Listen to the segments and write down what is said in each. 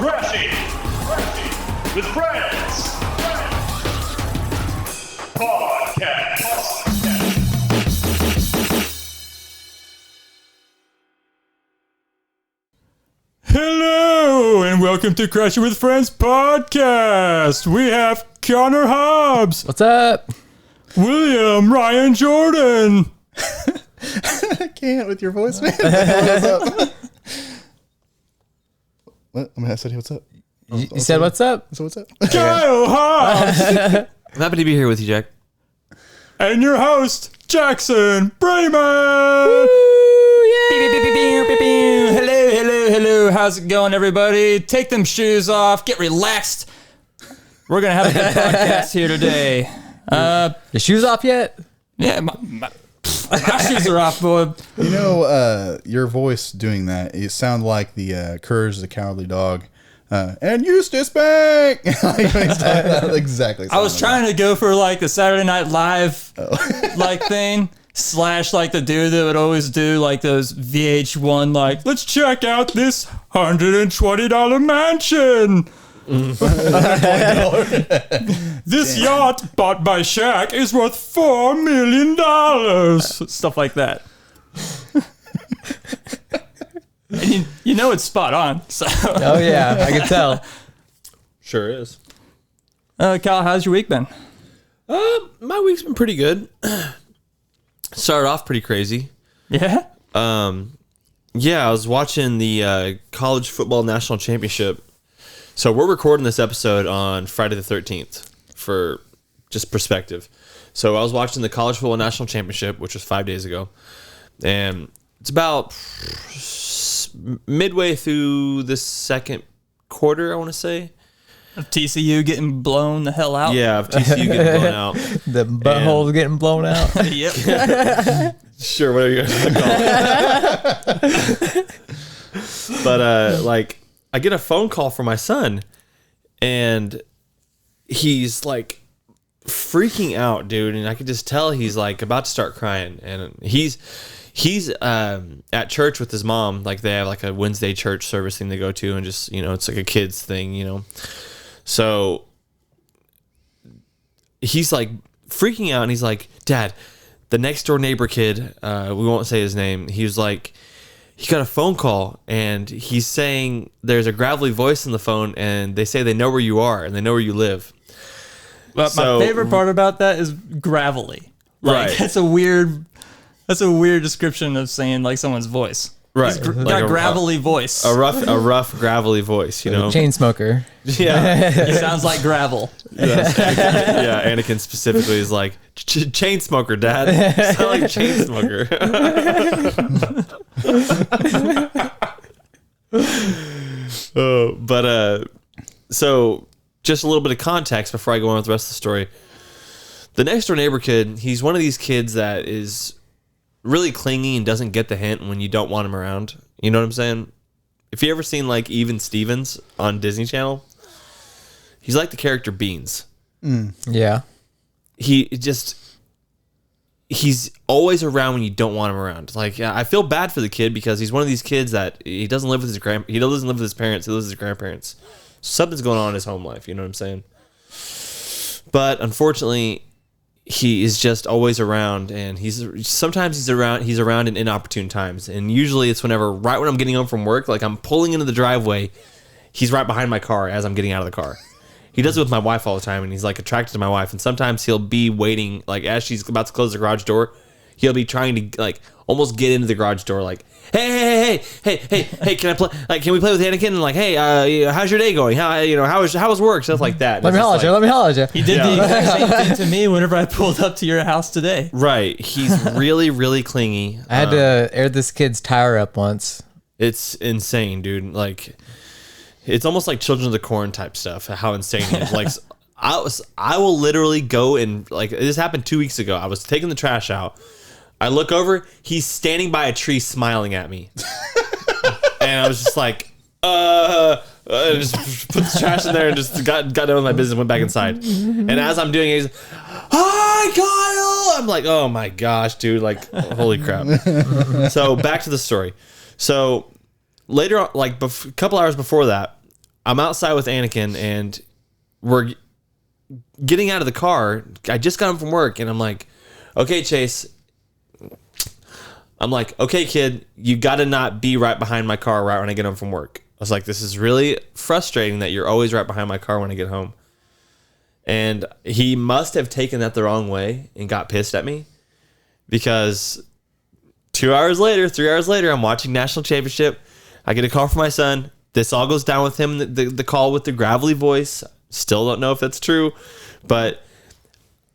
Crashing with Friends Podcast. Hello, and welcome to Crashing with Friends Podcast. We have Connor Hobbs. What's up? William Ryan Jordan. I can't with your voice, man. What's up? What? I said, hey, what's up? You said what's up? So what's up? Kyle Hobbs. I'm happy to be here with you, Jack. And your host, Jackson Brayman. Hello. How's it going, everybody? Take them shoes off. Get relaxed. We're going to have a good podcast here today. Your shoes off yet? Yeah, my shoes are off, boy. You know, your voice doing that, you sound like the Courage the Cowardly Dog. And Eustace Bank! Exactly. I was trying to go for like the Saturday Night Live like thing. Slash like the dude that would always do like those VH1 like, let's check out this $120 mansion. This yacht bought by Shaq is worth $4 million. Stuff like that. And you know it's spot on. So. Oh yeah, I can tell. Sure is. Kyle, how's your week been? My week's been pretty good. Started off pretty crazy. Yeah? Yeah, I was watching the college football national championship. So we're recording this episode on Friday the 13th for just perspective. So I was watching the college football national championship, which was 5 days ago. And it's about midway through the second quarter, I want to say. Of TCU getting blown the hell out? Yeah, of TCU getting blown out. The butthole's getting blown out. Yep. Sure, whatever you guys want to call it. But like, I get a phone call from my son, and he's like freaking out, dude. And I could just tell he's like about to start crying. And he's at church with his mom. Like they have like a Wednesday church service thing they go to, and just, you know, it's like a kids thing, you know. So he's like freaking out, and he's like, Dad, the next door neighbor kid, we won't say his name, he was like, he got a phone call, and he's saying there's a gravelly voice in the phone, and they say they know where you are, and they know where you live. But my favorite part about that is gravelly. Like, Right. That's a weird description of saying like someone's voice. Right. He's got a gravelly voice. A rough, gravelly voice, you know? Chain smoker. Yeah. He sounds like gravel. Yeah, Anakin specifically is like, chain smoker, Dad. Sound like chain smoker. So just a little bit of context before I go on with the rest of the story. The next door neighbor kid, he's one of these kids that is really clingy and doesn't get the hint when you don't want him around. You know what I'm saying? If you ever seen like Even Stevens on Disney Channel, he's like the character Beans. Yeah. He's always around when you don't want him around. Like, I feel bad for the kid because he's one of these kids that he doesn't live with he doesn't live with his parents. He lives with his grandparents. Something's going on in his home life. You know what I'm saying? But unfortunately, he is just always around, and he's around in inopportune times. And usually it's right when I'm getting home from work, like I'm pulling into the driveway, he's right behind my car as I'm getting out of the car. He does it with my wife all the time, and he's like attracted to my wife. And sometimes he'll be waiting, like as she's about to close the garage door, he'll be trying to like almost get into the garage door, like, hey, can I play? Like, can we play with Anakin? And like, hey, how's your day going? How was work? Stuff like that. Let me holler at you. He did the exact same thing to me whenever I pulled up to your house today. Right. He's really, really clingy. I had to air this kid's tire up once. It's insane, dude. Like, it's almost like Children of the Corn type stuff. How insane he is. Like, I will literally go and like, this happened 2 weeks ago. I was taking the trash out. I look over, he's standing by a tree smiling at me. And I was just like, just put the trash in there and just got done with my business and went back inside. And as I'm doing it, he's, hi, Kyle! I'm like, oh my gosh, dude, like, holy crap. So back to the story. So later on, like a couple hours before that, I'm outside with Anakin, and we're getting out of the car. I just got home from work, and I'm like, okay, Chase. I'm like, okay, kid, you got to not be right behind my car right when I get home from work. I was like, this is really frustrating that you're always right behind my car when I get home. And he must have taken that the wrong way and got pissed at me, because 3 hours later, I'm watching National Championship. I get a call from my son. This all goes down with him, the call with the gravelly voice. Still don't know if that's true. But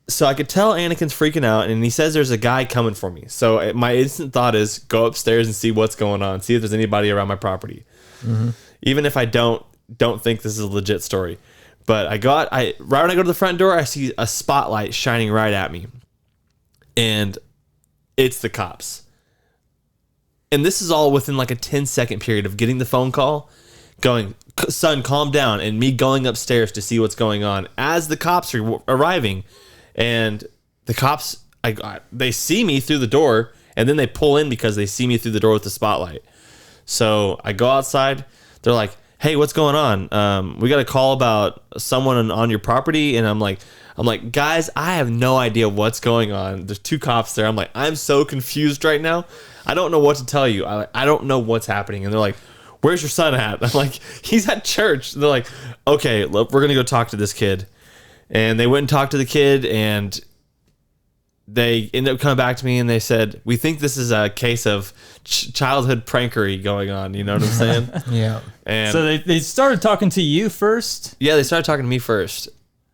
so I could tell Anakin's freaking out, and he says there's a guy coming for me. So my instant thought is go upstairs and see what's going on. See if there's anybody around my property. Mm-hmm. Even if I don't think this is a legit story. But right when I go to the front door, I see a spotlight shining right at me. And it's the cops. And this is all within like a 10-second period of getting the phone call, going, son, calm down, and me going upstairs to see what's going on as the cops are arriving. And the cops, they see me through the door, and then they pull in because they see me through the door with the spotlight. So I go outside. They're like, hey, what's going on? We got a call about someone on your property. And I'm like, guys, I have no idea what's going on. There's 2 cops there. I'm like, I'm so confused right now. I don't know what to tell you. I don't know what's happening. And they're like, where's your son at? I'm like, he's at church. They're like, okay, look, we're going to go talk to this kid. And they went and talked to the kid, and they ended up coming back to me, and they said, we think this is a case of childhood prankery going on. You know what I'm saying? Yeah. And So they started talking to you first? yeah, they started talking to me first.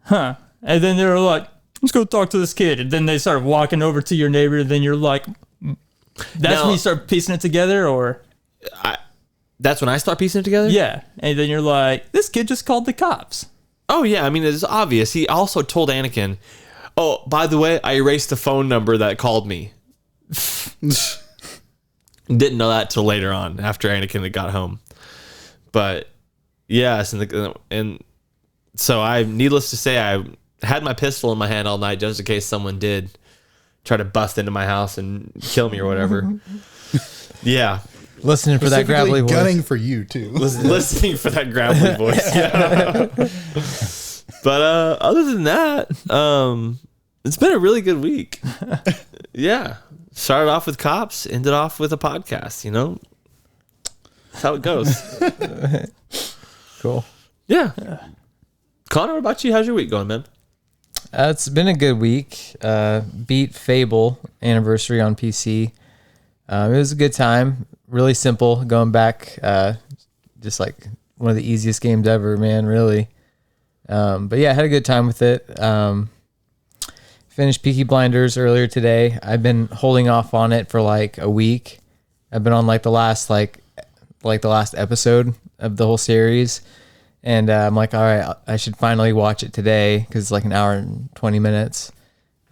Huh. And then they were like, let's go talk to this kid. And then they started walking over to your neighbor, and then you're like, that's when you start piecing it together, or? That's when I start piecing it together? Yeah. And then you're like, this kid just called the cops. Oh, yeah. I mean, it's obvious. He also told Anakin, oh, by the way, I erased the phone number that called me. Didn't know that till later on, after Anakin had got home. But, yes, and so needless to say, I had my pistol in my hand all night just in case someone did try to bust into my house and kill me or whatever. Yeah. Listening for that gravelly voice. Gunning for you too. Listening for that gravelly voice. Yeah. But other than that, it's been a really good week. Yeah. Started off with cops, ended off with a podcast, you know? That's how it goes. Cool. Yeah. Connor, what about you? How's your week going, man? It's been a good week. Beat Fable anniversary on PC. It was a good time. Really simple. Going back, just like one of the easiest games ever, man. Really. But yeah, I had a good time with it. Finished Peaky Blinders earlier today. I've been holding off on it for like a week. I've been on like the last episode of the whole series. And I'm like, all right, I should finally watch it today because it's like an hour and 20 minutes.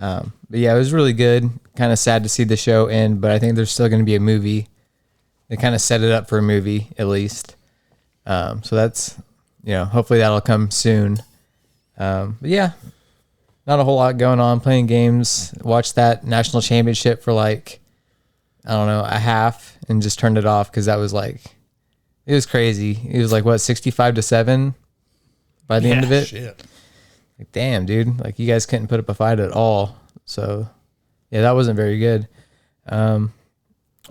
But yeah, it was really good. Kind of sad to see the show end, but I think there's still going to be a movie. They kind of set it up for a movie, at least. So that's, hopefully that'll come soon. But yeah, not a whole lot going on. Playing games. Watched that national championship for like, I don't know, a half and just turned it off because that was like, it was crazy. It was like, what, 65-7 by the end of it? Shit. Like, damn, dude. Like, you guys couldn't put up a fight at all. So, yeah, that wasn't very good.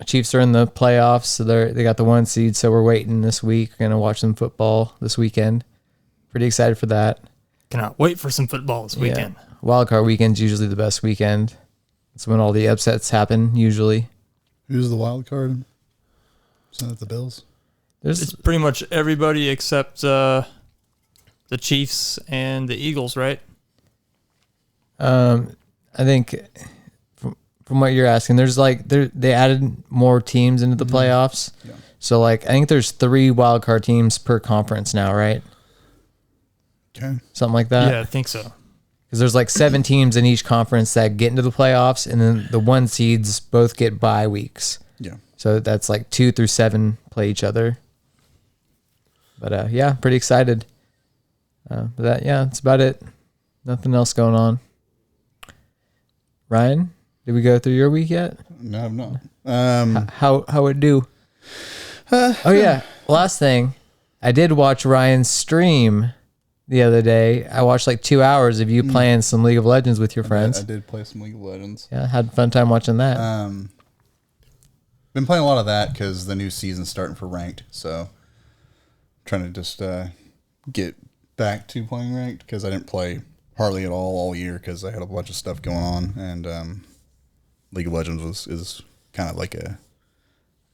Chiefs are in the playoffs, so they got the 1 seed, so we're waiting this week. We're going to watch some football this weekend. Pretty excited for that. Cannot wait for some football this weekend. Yeah. Wild card weekend's usually the best weekend. It's when all the upsets happen, usually. Who's the wild card? Isn't it the Bills? It's pretty much everybody except the Chiefs and the Eagles, right? I think from what you're asking, there's like they added more teams into the playoffs. Yeah. So like I think there's 3 wild card teams per conference now, right? Okay. Something like that. Yeah, I think so. Because there's like 7 teams in each conference that get into the playoffs, and then the 1 seeds both get bye weeks. Yeah. So that's like 2 through 7 play each other. But yeah, pretty excited. That's about it. Nothing else going on. Ryan, did we go through your week yet? No, I'm not. How it do? Oh yeah, last thing. I did watch Ryan's stream the other day. I watched like 2 hours of you playing some League of Legends with your friends. I did play some League of Legends. Yeah, had a fun time watching that. Been playing a lot of that because the new season's starting for ranked. So trying to just get back to playing ranked because I didn't play hardly at all year because I had a bunch of stuff going on, and League of Legends is kind of like a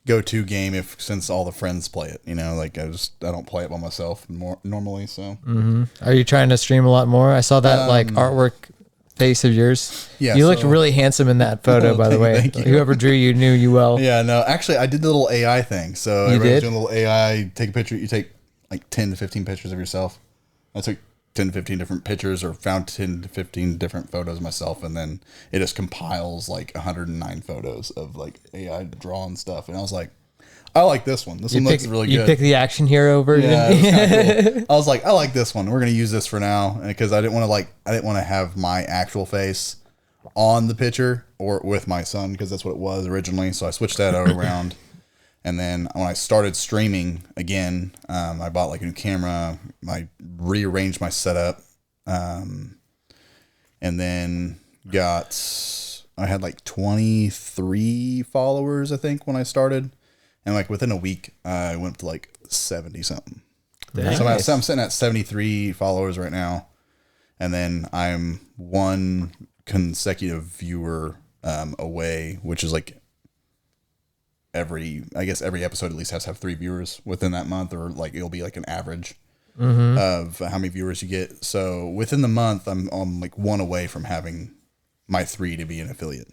go-to game since all the friends play it. You know, like I don't play it by myself more normally. So Are you trying to stream a lot more? I saw that like artwork face of yours. Yeah, you looked so- really handsome in that photo, by the way. Thank you. Whoever drew you knew you well. yeah, no, actually I did the little AI thing. So You everybody's did? doing a little AI. Take a picture. You take like 10 to 15 pictures of yourself. I took 10 to 15 different pictures or found 10 to 15 different photos of myself, and then it just compiles like 109 photos of like AI drawn stuff. And I was like, I like this one. This one looks really You good. picked the action hero version. Yeah, it was kinda cool. I was like, I like this one. We're gonna use this for now because I didn't want to have my actual face on the picture or with my son because that's what it was originally. So I switched that around. And then when I started streaming again, I bought like a new camera. I rearranged my setup, and then I had like 23 followers, I think, when I started. And like within a week, I went to like 70 something. So I'm sitting at 73 followers right now. And then I'm one consecutive viewer away, which is like every episode at least has to have 3 viewers within that month, or like it'll be like an average of how many viewers you get. So within the month, I'm like one away from having my 3 to be an affiliate.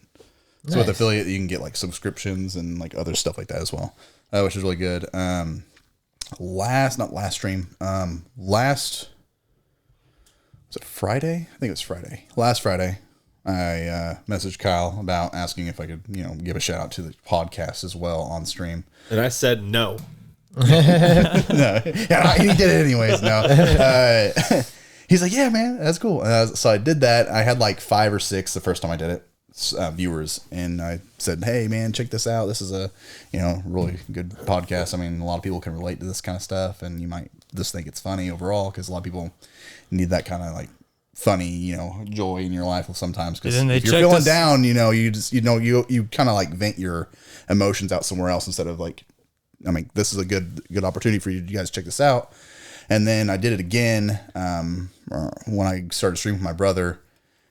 So with affiliate, you can get like subscriptions and like other stuff like that as well, which is really good. Was it Friday? I think it was Friday. Last Friday, I messaged Kyle about asking if I could, give a shout out to the podcast as well on stream. And I said no. No, yeah, he did it anyways. No, he's like, yeah, man, that's cool. So I did that. I had like 5 or 6 the first time I did it, viewers, and I said, hey, man, check this out. This is a really good podcast. I mean, a lot of people can relate to this kind of stuff, and you might just think it's funny overall because a lot of people need that kind of like funny, joy in your life sometimes. Because if you're feeling down, you just you kind of like vent your emotions out somewhere else instead of like. I mean, this is a good opportunity for you guys to check this out. And then I did it again when I started streaming with my brother.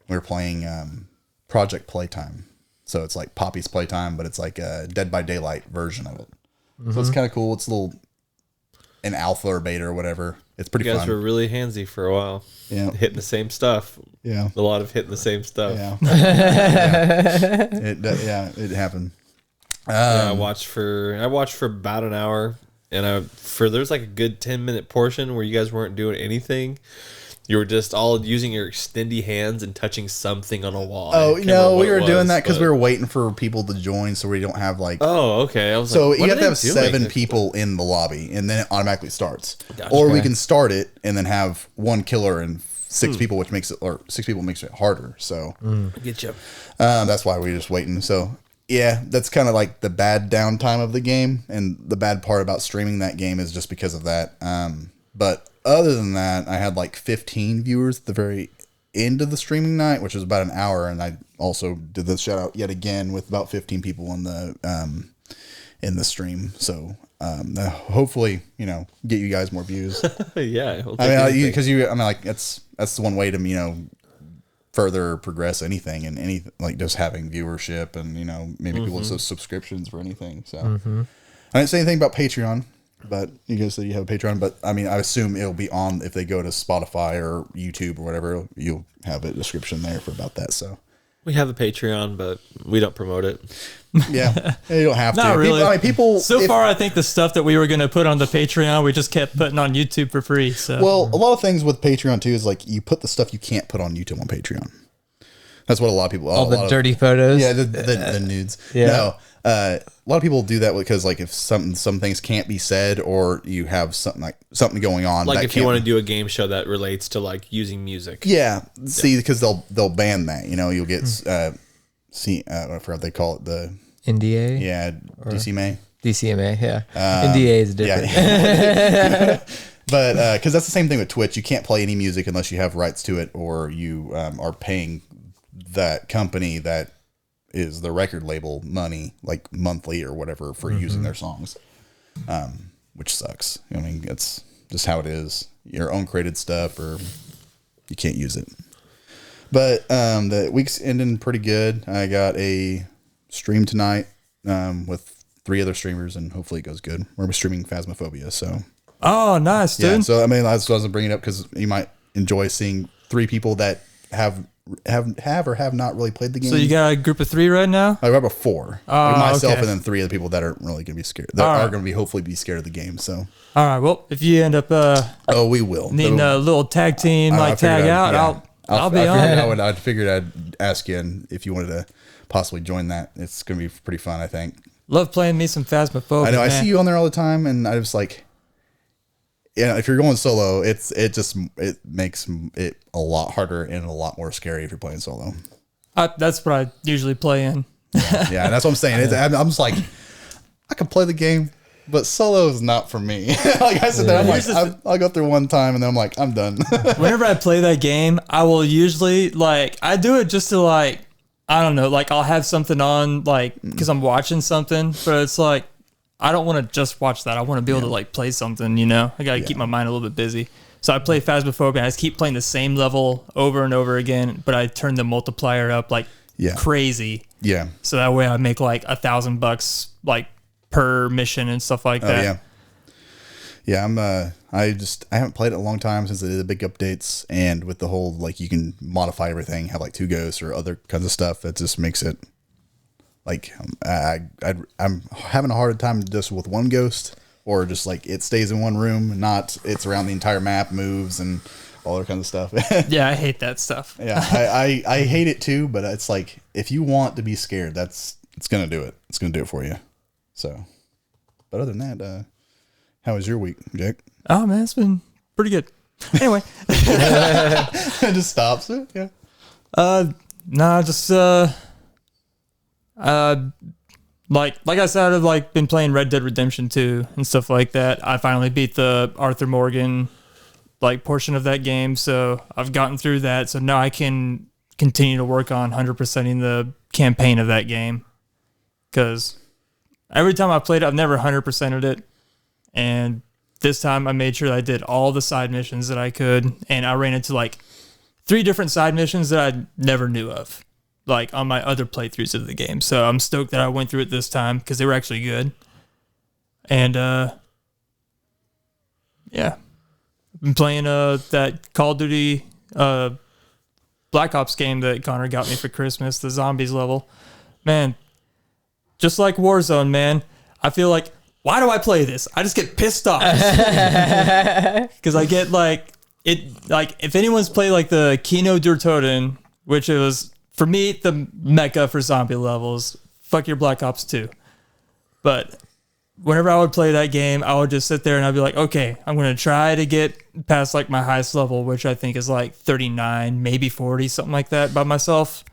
We were playing Project Playtime. So it's like Poppy's Playtime, but it's like a Dead by Daylight version of it. Mm-hmm. So it's kind of cool. It's an alpha or beta or whatever. It's pretty fun. You guys were really handsy for a while. Yeah. Hitting the same stuff. Yeah. A lot of hitting the same stuff. Yeah. It happened. I watched for about an hour, and there's like a good 10-minute portion where you guys weren't doing anything. You were just all using your extendy hands and touching something on a wall. Oh no, we were doing that because we were waiting for people to join, so we don't have like. Oh, okay. I was so like, you have to have 7 people in the lobby, and then it automatically starts. Gotcha. Or we can start it and then have 1 killer and 6 people, which makes it 6 people makes it harder. So Get you. that's why we're just waiting. So. Yeah, that's kind of like the bad downtime of the game, and the bad part about streaming that game is just because of that. But other than that, I had like 15 viewers at the very end of the streaming night, which was about an hour, and I also did the shout out yet again with about 15 people in the stream. So hopefully, get you guys more views. Yeah. I mean, because that's the one way to further progress anything, and like just having viewership and maybe people with subscriptions for anything. So I didn't say anything about Patreon, but you guys said you have a Patreon. But I mean, I assume it'll be on if they go to Spotify or YouTube or whatever. You'll have a description there for about that. So we have a Patreon, but we don't promote it. yeah, you don't have Not to. really. People. So far, I think the stuff that we were going to put on the Patreon, we just kept putting on YouTube for free. So Well, a lot of things with Patreon too is like you put the stuff you can't put on YouTube on Patreon. That's what a lot of people. All the dirty photos. Yeah, the nudes. Yeah. No, a lot of people do that because like if some things can't be said, or you have something going on. Like that if you want to do a game show that relates to like using music. Yeah. See, because they'll ban that. You'll get I forgot what they call it, the NDA. DCMA. DCMA, yeah. NDA is different. Yeah. But because that's the same thing with Twitch. You can't play any music unless you have rights to it, or you are paying that company that is the record label money, like monthly or whatever, for using their songs, which sucks. I mean, it's just how it is. Your own created stuff, or you can't use it. But the week's ending pretty good. I got a stream tonight with 3 other streamers, and hopefully it goes good. We're streaming Phasmophobia, so... Oh, nice, dude. Yeah, so I mean, that's what I was bringing it up because you might enjoy seeing 3 people that have or have not really played the game. So you got a group of 3 right now? I got 4. Oh, Like myself, okay. and then 3 of the people that aren't really going to be scared. That are going to be hopefully be scared of the game. So, all right. Well, if you end up we will needing a little tag team, I tag figured out, I'll be on. I figured I'd ask you if you wanted to possibly join that. It's going to be pretty fun, I think. Love playing me some Phasmophobia. I know. I man. see you on there all the time, and I was like, yeah, if you're going solo, it makes it a lot harder and a lot more scary if you're playing solo. That's what I usually play in. Yeah, and that's what I'm saying. I'm just like, I can play the game, but solo is not for me. Like I said, there, I'm like, I'll go through one time, and then I'm like, I'm done. Whenever I play that game, I will usually I do it just to I don't know, I'll have something on because I'm watching something, but it's like I don't want to just watch that. I want to be able to play something, you know. I got to keep my mind a little bit busy. So I play Phasmophobia, and I just keep playing the same level over and over again, but I turn the multiplier up crazy. Yeah. So that way I make $1,000 per mission and stuff like that. Yeah. Yeah, I haven't played it in a long time since they did the big updates, and with the whole you can modify everything, have 2 ghosts or other kinds of stuff, that just makes it I'm having a hard time just with one ghost, or just it stays in one room, not it's around the entire map, moves and all that kind of stuff. Yeah, I hate that stuff. Yeah, I hate it too, but it's if you want to be scared, it's gonna do it. It's gonna do it for you. So, but other than that, how was your week, Jack? Oh man, it's been pretty good. Anyway, It just stops it. Yeah. nah, just like I said, I've been playing Red Dead Redemption 2 and stuff like that. I finally beat the Arthur Morgan portion of that game, so I've gotten through that. So now I can continue to work on 100%ing the campaign of that game, because every time I played it, I've never 100%ed it, and this time I made sure that I did all the side missions that I could, and I ran into 3 different side missions that I never knew of, on my other playthroughs of the game. So I'm stoked that I went through it this time, because they were actually good. And yeah, I've been playing that Call of Duty Black Ops game that Connor got me for Christmas, the zombies level. Man, just like Warzone, man, I feel why do I play this? I just get pissed off because I get if anyone's played the Kino der Toten, which was for me the mecca for zombie levels. Fuck your Black Ops 2. But whenever I would play that game, I would just sit there and I'd be like, okay, I'm going to try to get past my highest level, which I think is 39, maybe 40, something like that by myself.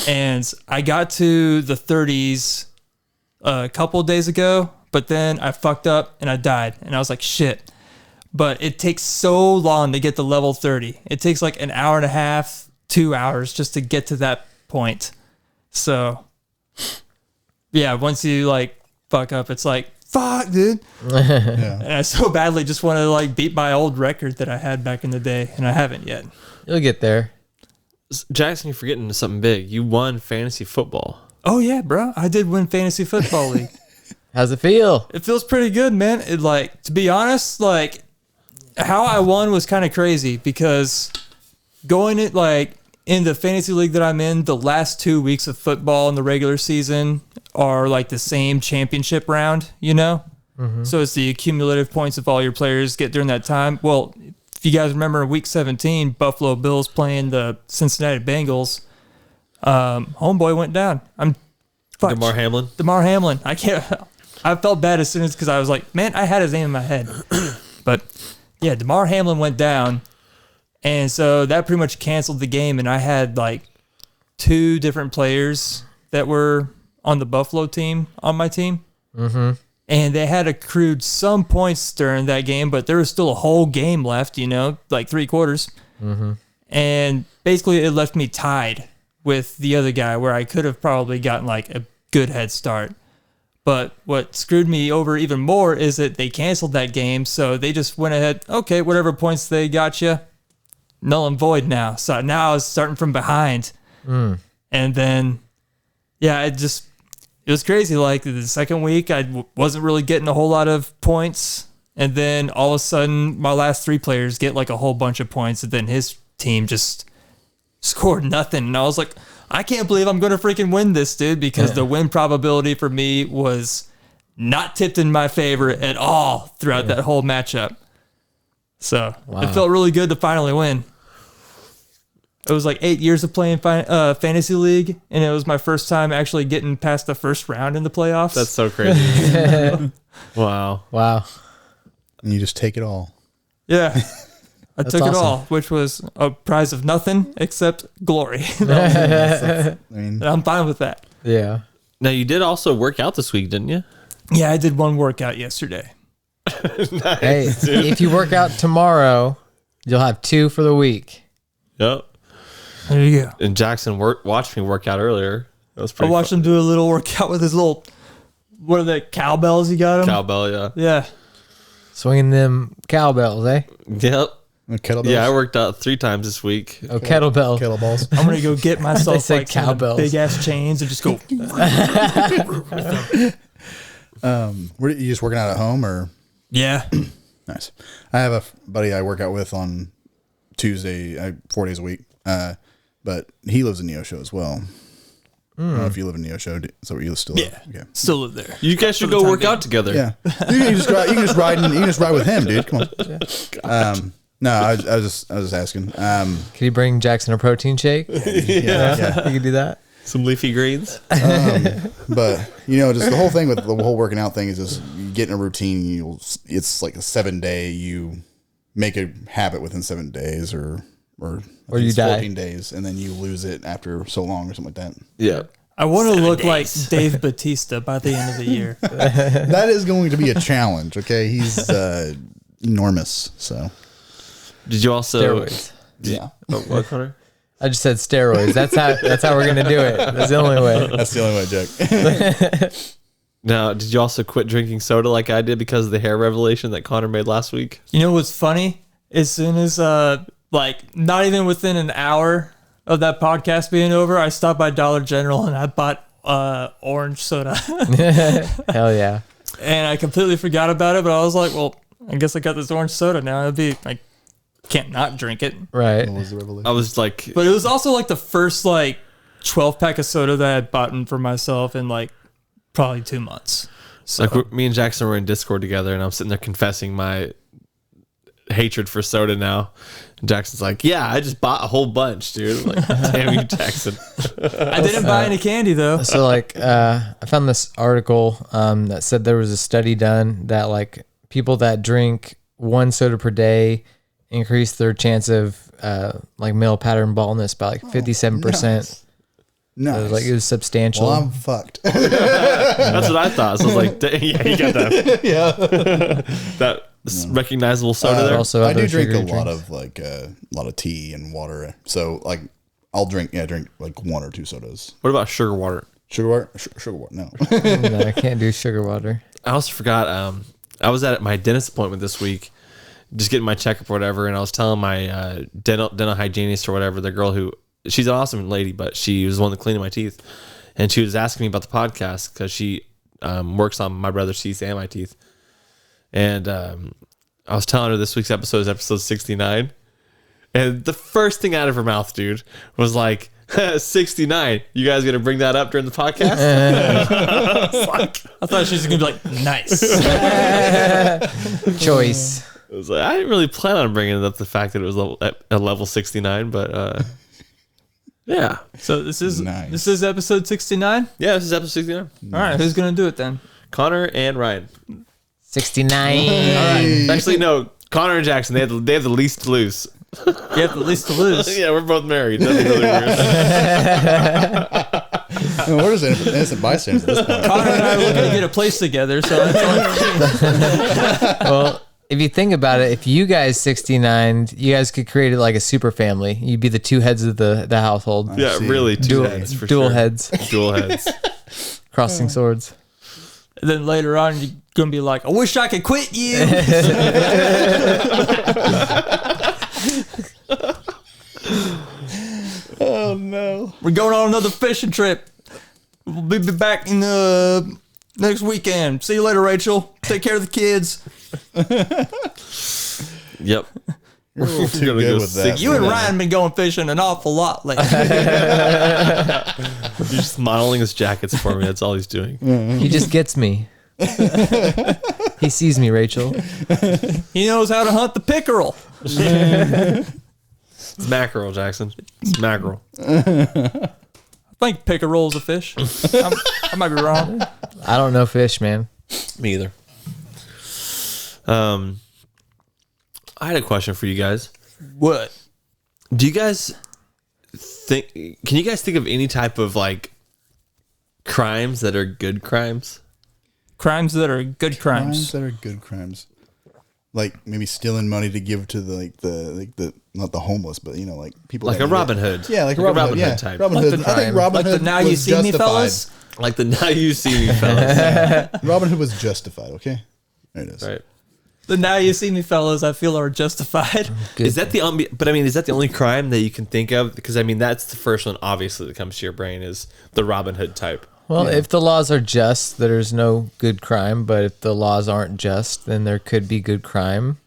And I got to the 30s a couple of days ago, but then I fucked up and I died. And I was like, shit. But it takes so long to get to level 30. It takes an hour and a half, 2 hours just to get to that point. So, yeah, once you fuck up, it's fuck, dude. Yeah. And I so badly just want to beat my old record that I had back in the day, and I haven't yet. You'll get there. Jackson, you're forgetting something big. You won fantasy football. Oh yeah, bro, I did win fantasy football league. How's it feel? It feels pretty good, man. It to be honest, how I won was kind of crazy, because going in the fantasy league that I'm in, the last 2 weeks of football in the regular season are the same championship round, you know? Mm-hmm. So it's the accumulative points of all your players get during that time. Well, if you guys remember week 17, Buffalo Bills playing the Cincinnati Bengals, homeboy went down. DeMar Hamlin? DeMar Hamlin. I felt bad as soon as, because I was like, man, I had his name in my head. But yeah, DeMar Hamlin went down. And so that pretty much canceled the game. And I had 2 different players that were on the Buffalo team on my team. Mm-hmm. and they had accrued some points during that game, but there was still a whole game left, like 3 quarters. Mm-hmm. And basically it left me tied with the other guy where I could have probably gotten like a good head start. But what screwed me over even more is that they canceled that game, so they just went ahead, okay, whatever points they got you, null and void now. So now I was starting from behind. And then, yeah, it was crazy. Like the second week, I wasn't really getting a whole lot of points. And then all of a sudden, my last 3 players get like a whole bunch of points. And then his team just scored nothing. And I was like, I can't believe I'm going to freaking win this, dude, because the win probability for me was not tipped in my favor at all throughout that whole matchup. So it felt really good to finally win. It was like 8 years of playing fantasy league, and it was my first time actually getting past the first round in the playoffs. That's so crazy. Wow. And you just take it all. Yeah. I took it awesome. all, which was a prize of nothing except glory. I mean, And I'm fine with that. Yeah. Now, you did also work out this week, didn't you? Yeah, I did one workout yesterday. Hey, if you work out tomorrow, you'll have 2 for the week. Yep. There you go. And Jackson watched me work out earlier. That was I pretty watched fun. him do a little workout with his little, what are the cowbells he got him? Cowbell, yeah. Yeah. Swinging them cowbells, eh? Yep. kettlebells. Yeah, I worked out 3 times this week. Oh, kettlebell. Kettlebells. I'm going to go get myself said like cowbells. big ass chains and just go. Were you just working out at home or? Yeah. Nice. I have a buddy I work out with on Tuesday, 4 days a week. But he lives in Neosho as well. I don't know if you live in Neosho. So you still live? Yeah. Okay. Still live there. You guys should For the go time work being. out together. Yeah. You can just ride with him, dude. Come on. No, I was just asking. Can you bring Jackson a protein shake? Yeah. You can do that. Some leafy greens. But just the whole thing with the whole working out thing is just you get in a routine. It's like a 7-day. You make a habit within 7 days, or I think you it's die. 14 days, and then you lose it after so long or something like that. Yeah. I want to look like Dave Bautista by the end of the year. That is going to be a challenge. Okay, he's enormous. So Did you also? Steroids. yeah, What, Connor? I just said steroids. That's how we're gonna do it. That's the only way. that's the only way, Jack. Now, did you also quit drinking soda like I did because of the hair revelation that Connor made last week? You know what's funny? As soon as not even within an hour of that podcast being over, I stopped by Dollar General and I bought orange soda. Hell yeah. And I completely forgot about it, but I was like, well, I guess I got this orange soda now. It'd be like, can't not drink it. Right. What was the revelation? I was like, But it was also like the first 12 pack of soda that I had bought for myself in probably 2 months. So me and Jackson were in Discord together, and I'm sitting there confessing my hatred for soda now. And Jackson's like, yeah, I just bought a whole bunch, dude. I'm like, damn you, Jackson. I didn't buy any candy though. So I found this article that said there was a study done that people that drink 1 soda per day increase their chance of male pattern baldness by 57%. Nice. It was substantial. Well, I'm fucked. That's what I thought. So I was like, yeah, you got that. Yeah. That recognizable soda there. Also, I do other drink a sugary lot drinks. of a lot of tea and water. So I'll drink 1 or 2 sodas. What about sugar water? Sugar water? Sugar water? No. No, I can't do sugar water. I also forgot. I was at my dentist appointment this week, just getting my checkup or whatever, and I was telling my dental hygienist or whatever, the girl who, she's an awesome lady, but she was the one that cleaned my teeth, and she was asking me about the podcast because she works on my brother's teeth and my teeth, and I was telling her this week's episode is episode 69, and the first thing out of her mouth, dude, was like, 69. You guys gonna bring that up during the podcast? I thought she was gonna be like, nice. Choice. I was like, I didn't really plan on bringing up the fact that it was at level 69, but yeah. So this is Nice. this is episode 69. Yeah, this is episode 69. All right, who's gonna do it then? Connor and Ryan. 69. Actually, no. Connor and Jackson, they have the least to lose. You have the least to lose. Yeah, we're both married. That's really weird. We're just innocent bystanders at this point. Connor and I are looking to get a place together, so that's all. Well, if you think about it, if you guys 69, you guys could create it like a super family. You'd be the two heads of the household. Yeah, see. really, two Dual, heads for dual sure. heads, Dual heads. crossing swords. And then later on, you're gonna be like, "I wish I could quit you." Oh no. We're going on another fishing trip. We'll be back in next weekend. See you later, Rachel. Take care of the kids. Yep. You're a little too Gonna good go with sick. that. You and Ryan been going fishing an awful lot lately. He's just modeling his jackets for me. That's all he's doing. He just gets me. He sees me, Rachel. He knows how to hunt the pickerel. It's mackerel, Jackson. It's mackerel. I think pickerel's a fish. I might be wrong. I don't know fish, man. Me either. I had a question for you guys. What? Do you guys think? Can you guys think of any type of like crimes that are good crimes? Crimes that are good Crimes crimes. that are good crimes. Like maybe stealing money to give to the not the homeless, but you know, like people Like that a need it. Robin Hood. Yeah, like a Like Robin Hood, yeah. type. Robin Like Hood. the I think crime. Robin Like the Hood now was you see me, justified. fellas. Like the now you see me fellas. Robin Hood was justified. Okay, there it is. Right. The now you see me, fellas, I feel are justified. Good. Is that the but I mean, is that the only crime that you can think of? Because I mean, that's the first one obviously that comes to your brain is the Robin Hood type. Well, if the laws are just, there's no good crime. But if the laws aren't just, then there could be good crime.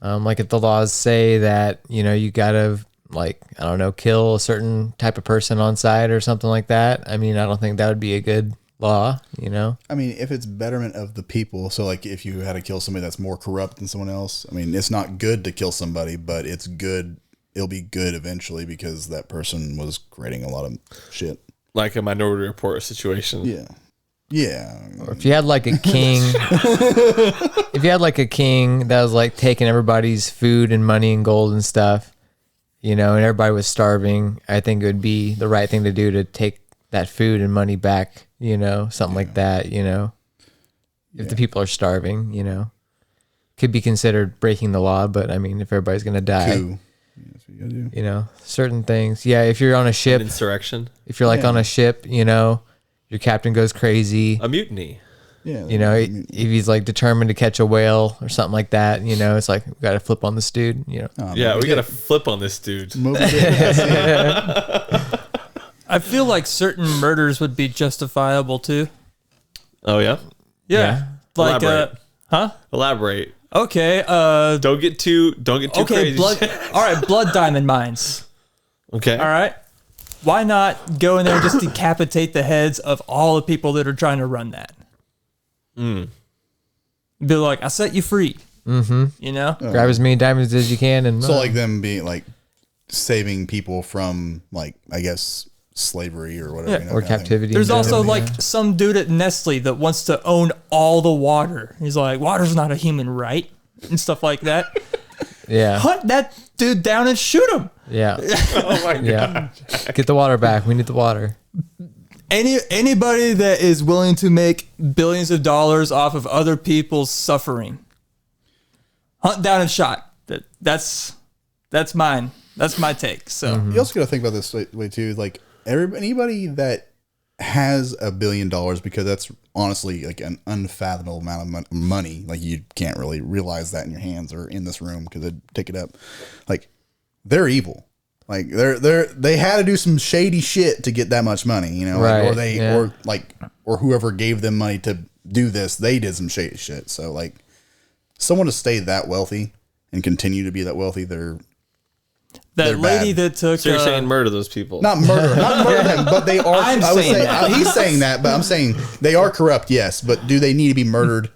Like if the laws say that, you know, you gotta, like, I don't know, kill a certain type of person on site or something like that. I mean, I don't think that would be a good law, you know? I mean, if it's betterment of the people, so like if you had to kill somebody that's more corrupt than someone else, I mean, it's not good to kill somebody, but it's good. It'll be good eventually because that person was creating a lot of shit. Like a Minority Report situation. Yeah. Yeah. Or if you had like a king, if you had like a king that was like taking everybody's food and money and gold and stuff, you know, and everybody was starving, I think it would be the right thing to do to take that food and money back, you know, something like that, you know, if the people are starving, you know, could be considered breaking the law. But I mean, if everybody's going to die, Coup. That's what you gotta do. you know, certain things. Yeah. If you're on a ship, Insurrection. if you're like on a ship, you know, your captain goes crazy. A mutiny. Yeah. You know, if he's like determined to catch a whale or something like that, you know, it's like, we got to flip on this dude, you know. Yeah, we got to flip on this dude. Moby Dick. I feel like certain murders would be justifiable too. Oh yeah. Yeah. Like Elaborate. huh? Elaborate. Okay, Don't get too okay, crazy. blood all right, blood diamond mines. Okay. All right. Why not go in there and just decapitate the heads of all the people that are trying to run that? Be like, I set you free. Mm-hmm. You know? Grab as many diamonds as you can and So like them being like saving people from like, I guess, slavery or whatever. Yeah. you know, or kind of thing. captivity. There's also Yeah. like some dude at Nestle that wants to own all the water. He's like, water's not a human right and stuff like that. Yeah. Hunt that dude down and shoot him. Yeah. Oh my god. Yeah. Get the water back. We need the water. Anybody that is willing to make billions of dollars off of other people's suffering, hunt down and shot. That's mine. That's my take. So You also got to think about this way too. Like anybody that has $1 billion, because that's honestly like an unfathomable amount of money. Like you can't really realize that in your hands or in this room because they'd take it up. Like they're evil. Like they had to do some shady shit to get that much money, you know, Right, or whoever gave them money to do this, they did some shady shit. So like someone to stay that wealthy and continue to be that wealthy, they're lady bad. that took So you're saying murder those people? not murder them, but they are. I'm I would saying say that. he's saying that, but I'm saying they are corrupt. Yes, but do they need to be murdered?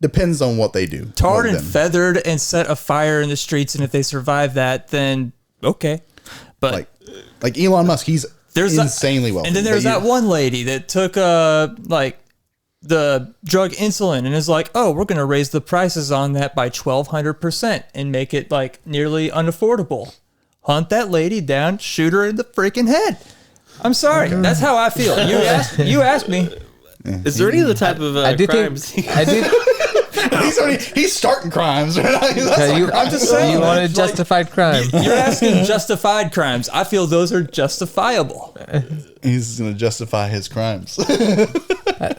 Depends on what they do. tarred More and than- feathered and set a fire in the streets, and if they survive that, then okay. But like Elon Musk, he's there's insanely wealthy. And then there's that one lady that took like the drug insulin and is like, oh, we're gonna raise the prices on that by 1,200% and make it like nearly unaffordable. Hunt that lady down, shoot her in the freaking head. I'm sorry. That's how I feel. You asked me. Is there any other type of I do crimes? think I do. He's starting crimes. Right? I'm just saying. You wanted justified crime. You're asking justified crimes. I feel those are justifiable. He's going to justify his crimes.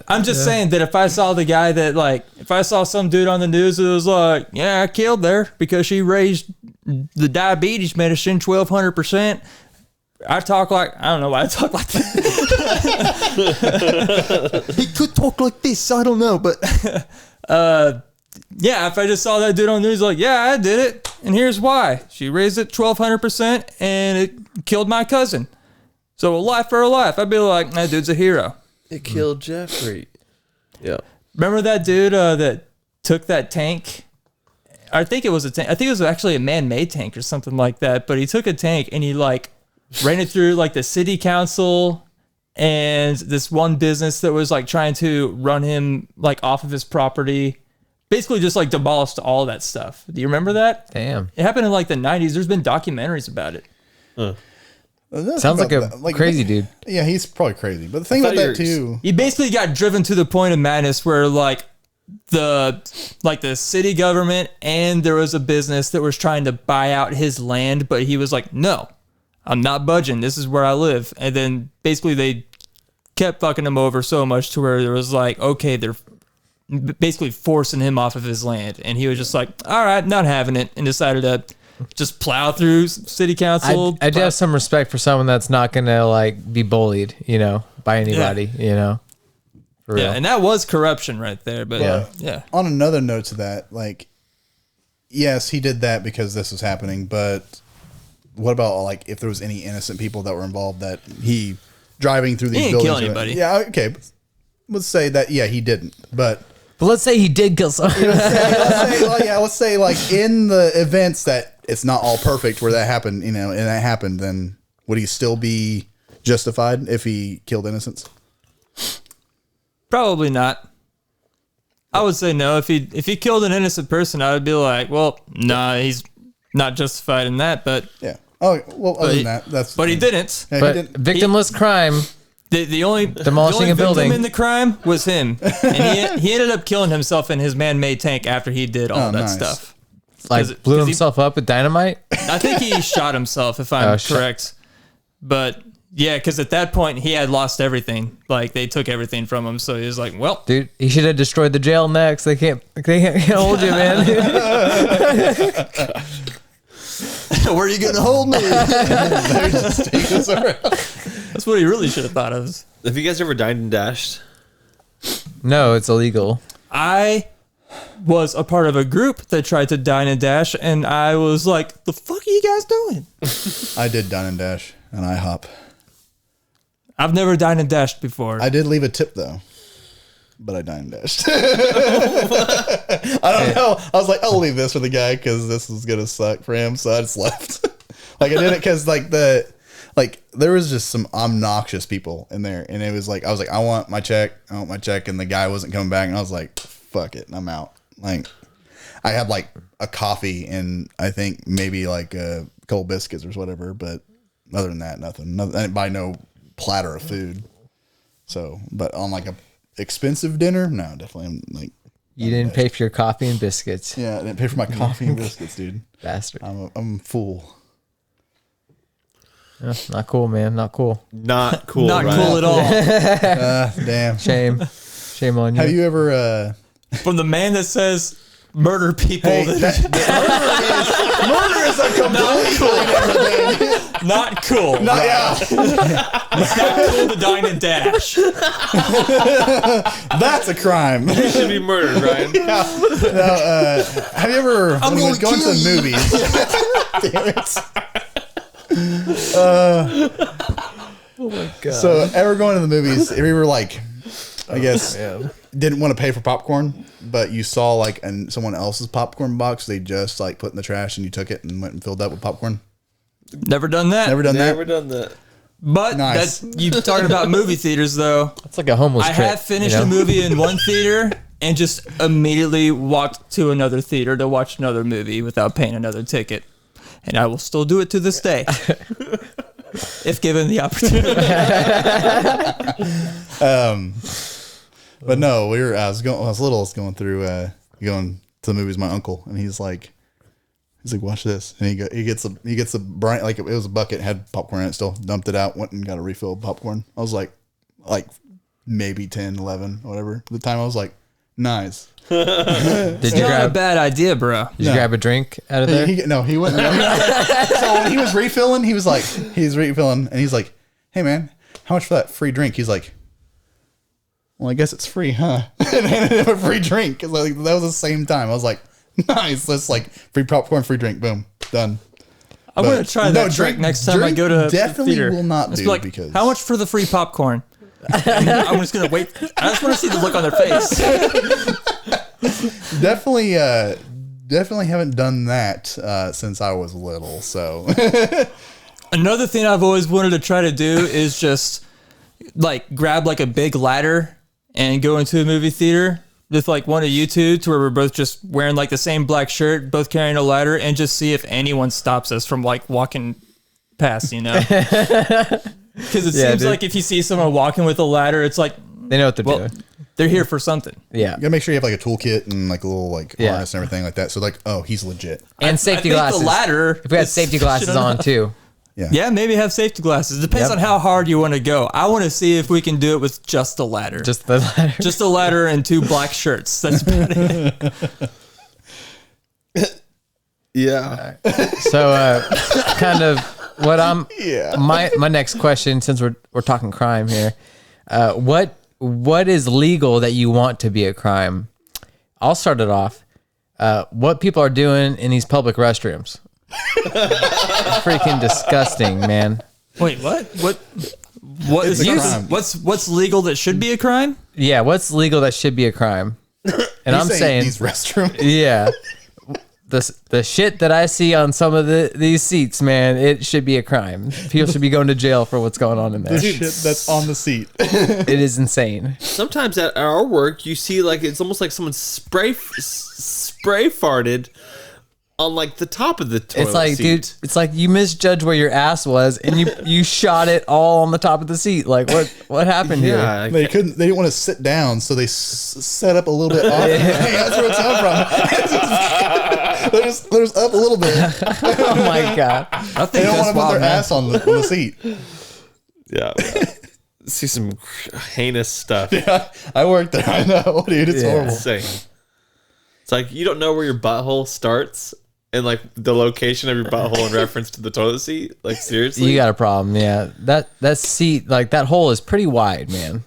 I'm just saying that if I saw the guy that if I saw some dude on the news that was like, yeah, I killed her because she raised the diabetes medicine 1,200%. I don't know why I talk like that. He could talk like this. I don't know, but yeah, if I just saw that dude on the news, like, yeah, I did it, and here's why: she raised it 1,200%, and it killed my cousin. So a life for a life. I'd be like, that dude's a hero. It killed Jeffrey. Yeah. Remember that dude that took that tank? I think it was a tank. I think it was actually a man-made tank or something like that. But he took a tank and he ran it through the city council and this one business that was trying to run him off of his property. Basically just demolished all that stuff. Do you remember that? Damn. It happened in the 90s. There's been documentaries about it. Sounds like a crazy dude. Yeah, he's probably crazy. But the thing about that too, He basically got driven to the point of madness where the city government and there was a business that was trying to buy out his land, but he was like, no, I'm not budging. This is where I live. And then basically they kept fucking him over so much to where there was okay, they're basically forcing him off of his land. And he was just like, all right, not having it, and decided to just plow through city council. I do have some respect for someone that's not gonna be bullied, by anybody, For real. Yeah, and that was corruption right there. But yeah. on another note to that, yes, he did that because this was happening, but what about if there was any innocent people that were involved that he driving through these He didn't buildings? kill anybody. Yeah, okay. Let's say that he didn't, but let's say he did kill someone. let's say in the events that it's not all perfect where that happened, and that happened, then would he still be justified if he killed innocents? Probably not. I would say no. If he killed an innocent person, I would be like, well, nah, he's not justified in that. But Yeah. Oh well, other than that, that's. but he didn't. Yeah, But he didn't. victimless crime. The only Demolishing the only a building. victim in the crime was him, and he ended up killing himself in his man-made tank after he did all that nice. stuff. Blew 'cause he- himself up with dynamite. I think he shot himself, if I'm correct. But yeah, because at that point he had lost everything. They took everything from him, so he was like, "Well, Dude, he should have destroyed the jail next. They can't hold you, man. where are you gonna hold me?" That's what he really should have thought of. Have you guys ever dined and dashed? No, it's illegal. I was a part of a group that tried to dine and dash, and I was like, "The fuck are you guys doing?" I did dine and dash and IHOP. I've never dined and dashed before. I did leave a tip though, but I dine and dashed. I don't know. I was like, I'll leave this for the guy because this is gonna suck for him, so I just left. I did it because there was just some obnoxious people in there, and it was I was like, I want my check, and the guy wasn't coming back, and I was like, fuck it, I'm out. I had a coffee and I think maybe a couple biscuits or whatever, but other than that, nothing. I didn't buy no platter of food. So, but on a expensive dinner, no, definitely. You didn't pay for your coffee and biscuits. Yeah, I didn't pay for my coffee and biscuits, dude. Bastard. I'm a fool. Yeah, not cool, man. Not cool. Not cool. Not Ryan. cool at all. Damn. Shame. Shame on you. Have you ever? From the man that says murder people. Hey, murder is a completely different thing. Not cool. Yeah, It's not cool to dine and dash. that's a crime. You should be murdered, Ryan. Have you ever when we go into the movies? Damn it. Oh my god. So ever going to the movies, if you were I guess didn't want to pay for popcorn, but you saw someone else's popcorn box they just put in the trash and you took it and went and filled up with popcorn? Never done that. Never done Never that? done that. But Nice. that's you talking about movie theaters though. It's like a homeless I trick. have finished a movie in one theater and just immediately walked to another theater to watch another movie without paying another ticket. And I will still do it to this day. if given the opportunity. But no, I was little, I was going through, going to the movies with my uncle, and he's like, watch this. And he gets a bright, like it was a bucket, had popcorn in it still, dumped it out, went and got a refill of popcorn. I was like maybe 10, 11, whatever. At the time I was like, nice. Did It's you not a grab? bad idea, bro. Did you grab a drink out of there? He went. So when he was refilling, he's refilling, and he's like, "Hey man, how much for that free drink?" He's like, "Well, I guess it's free, huh?" And handed him a free drink. Cause like that was the same time. I was like, "Nice, let's like free popcorn, free drink, boom, done." I'm going to try that trick next time I go to definitely theater. will not Just do be like, because how much for the free popcorn? I'm just going to wait. I just want to see the look on their face. definitely haven't done that since I was little. So Another thing I've always wanted to try to do is just like grab like a big ladder and go into a movie theater with like one of you two to where we're both just wearing like the same black shirt, both carrying a ladder, and just see if anyone stops us from like walking past, you know? Because it seems like if you see someone walking with a ladder, it's like, They know what they're doing. they're here for something. Yeah. you gotta make sure you have like a toolkit and like a little like harness and everything like that. So like, oh, he's legit. And safety I think glasses. the ladder. If we had is safety glasses sufficient on enough. too. Yeah, maybe have safety glasses. Depends Yep. on how hard you want to go. I want to see if we can do it with just a ladder. Just the ladder. Just a ladder and two black shirts. That's about it. Yeah. So, kind of what I'm. Yeah. My next question, since we're talking crime here, what is legal that you want to be a crime? I'll start it off. What people are doing in these public restrooms. Freaking disgusting, man. Wait, what? What is a this? crime. What's legal that should be a crime? Yeah, what's legal that should be a crime? And I'm saying, these restrooms. yeah, the shit that I see on some of these seats, man, it should be a crime. People should be going to jail for what's going on in there. Shit that's on the seat. It is insane. Sometimes at our work, you see like it's almost like someone spray farted on like the top of the toilet It's like, seat. dude, it's like you misjudged where your ass was, and you shot it all on the top of the seat. Like, what happened here? Yeah, They didn't want to sit down, so they set up a little bit off. That's where it's come from. they're just up a little bit. Oh my god. I They think don't want that's to put wild, their man. ass on the seat. yeah. See some heinous stuff. I worked there. I know, dude. It's horrible. Insane. It's like you don't know where your butthole starts and like the location of your butthole in reference to the toilet seat. Like seriously, You got a problem, yeah. That seat, like that hole is pretty wide, man.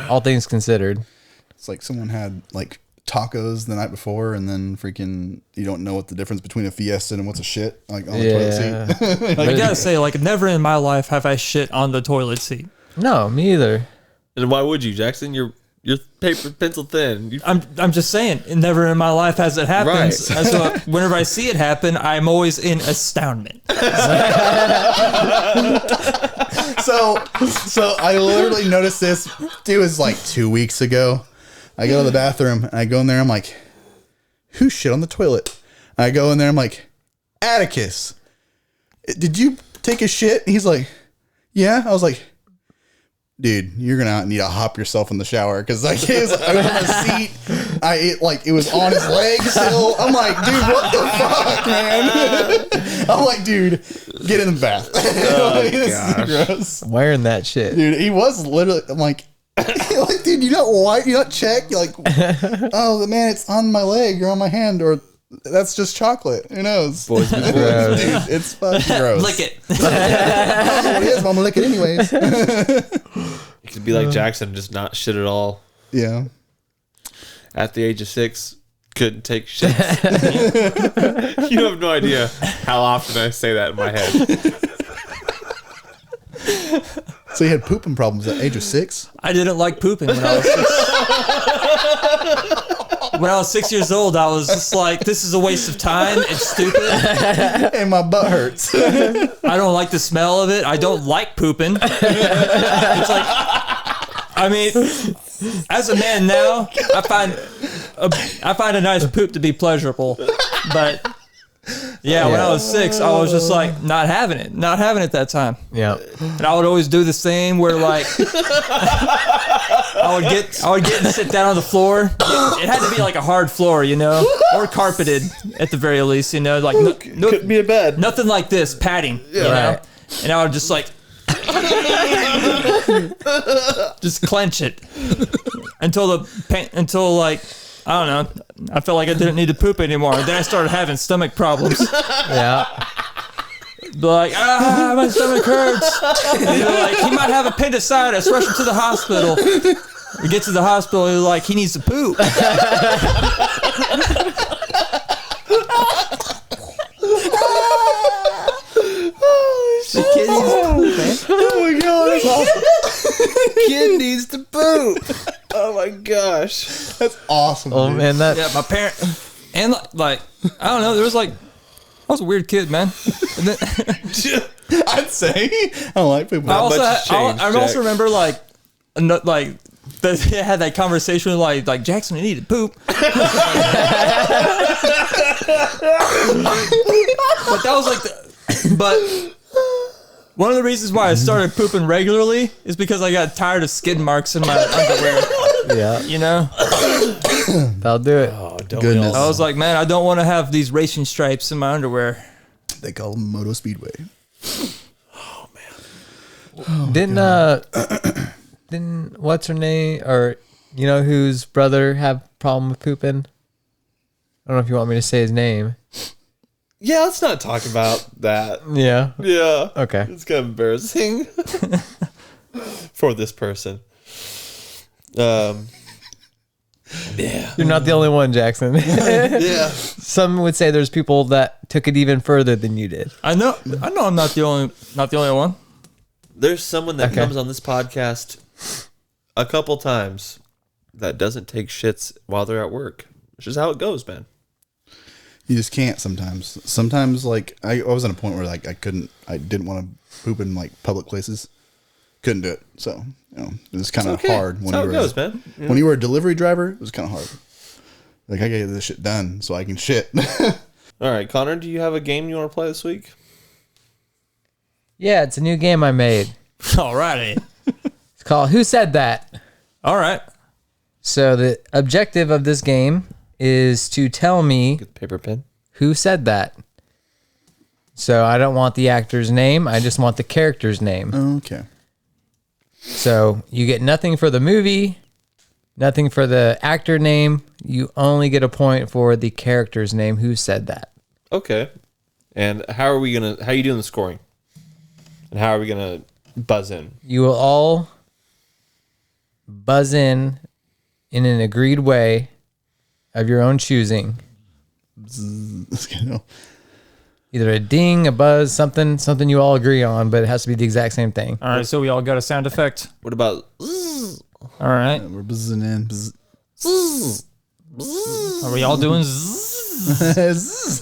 All things considered. It's like someone had like tacos the night before, and then freaking you don't know what the difference between a Fiesta and what's a shit like on the toilet seat. I gotta say, like, never in my life have I shit on the toilet seat. No, me either. and why would you, Jackson? You're paper pencil thin. I'm just saying, never in my life has it happened. Right. So whenever I see it happen, I'm always in astoundment. So I literally noticed this. It was like 2 weeks ago. I go to the bathroom and I go in there. I'm like, who shit on the toilet? I go in there. I'm like, Atticus, did you take a shit? He's like, yeah. I was like, dude, you're gonna need to hop yourself in the shower because like I was on the seat. It was on his leg still. I'm like, dude, what the fuck, man? I'm like, dude, get in the bath. This is gross. I'm wearing that shit. Dude, he was literally. I'm like, like, dude, you not wipe, you not check. You're like, oh man, it's on my leg or on my hand, or that's just chocolate. Who knows? Boys be boys. Dude, it's fucking gross. Lick it. I don't know what it is, but I'm gonna lick it anyways. You could be like Jackson, and just not shit at all. Yeah. At the age of 6, couldn't take shit. You have no idea how often I say that in my head. So you had pooping problems at the age of 6? I didn't like pooping when I was 6. When I was 6 years old, I was just like, this is a waste of time. It's stupid. And my butt hurts. I don't like the smell of it. I don't like pooping. It's like, I mean, as a man now, I find a nice poop to be pleasurable, but Yeah, when I was 6, I was just like not having it that time. Yeah. And I would always do the same where like I would get and sit down on the floor. It had to be like a hard floor, you know, or carpeted at the very least, you know, like Couldn't be a bed. nothing like this padding, you know. Right. And I would just like just clench it until like I don't know, I felt like I didn't need to poop anymore. And then I started having stomach problems. Yeah. Be like, my stomach hurts. And you're like, he might have appendicitis. Rush him to the hospital. We get to the hospital. You're like, he needs to poop. The kid needs to poop, man. Oh my gosh. Kid needs to poop. Oh my gosh. That's awesome. Oh dude. man, that Yeah, my parent and like I don't know. There was like I was a weird kid, man. And then, I'd say I don't like people. I also much has changed, I also Jack? remember like they had that conversation with like Jackson, you need to poop. But that was like but one of the reasons why I started pooping regularly is because I got tired of skid marks in my underwear. yeah, You know, that'll do it. Oh, don't Goodness. I was like, man, I don't want to have these racing stripes in my underwear. They call them Moto Speedway. Didn't what's her name, or you know whose brother have problem with pooping? I don't know if you want me to say his name. Yeah, let's not talk about that. Yeah. Yeah. Okay. It's kind of embarrassing for this person. Yeah. You're not the only one, Jackson. Yeah. Some would say there's people that took it even further than you did. I know I'm not the only one. There's someone that Okay. comes on this podcast a couple times that doesn't take shits while they're at work. Which is how it goes, man. You just can't sometimes. Sometimes, like I was at a point where like I didn't want to poop in like public places. Couldn't do it. So it was kind of hard That's how it goes, man. when you were a delivery driver. It was kind of hard. Like I gotta get this shit done so I can shit. All right, Connor, do you have a game you want to play this week? Yeah, it's a new game I made. Alrighty. It's called Who Said That? All right. So the objective of this game is to tell me Get the paper pen. who said that. So I don't want the actor's name. I just want the character's name. Okay. So you get nothing for the movie, nothing for the actor name. You only get a point for the character's name. Who said that? Okay. And how are you doing the scoring? And how are we gonna buzz in? You will all buzz in an agreed way of your own choosing. Either a ding, a buzz, something you all agree on, but it has to be the exact same thing. All right. So we all got a sound effect. What about All right. We're buzzing in. Buzz. Are we all doing? Zzz?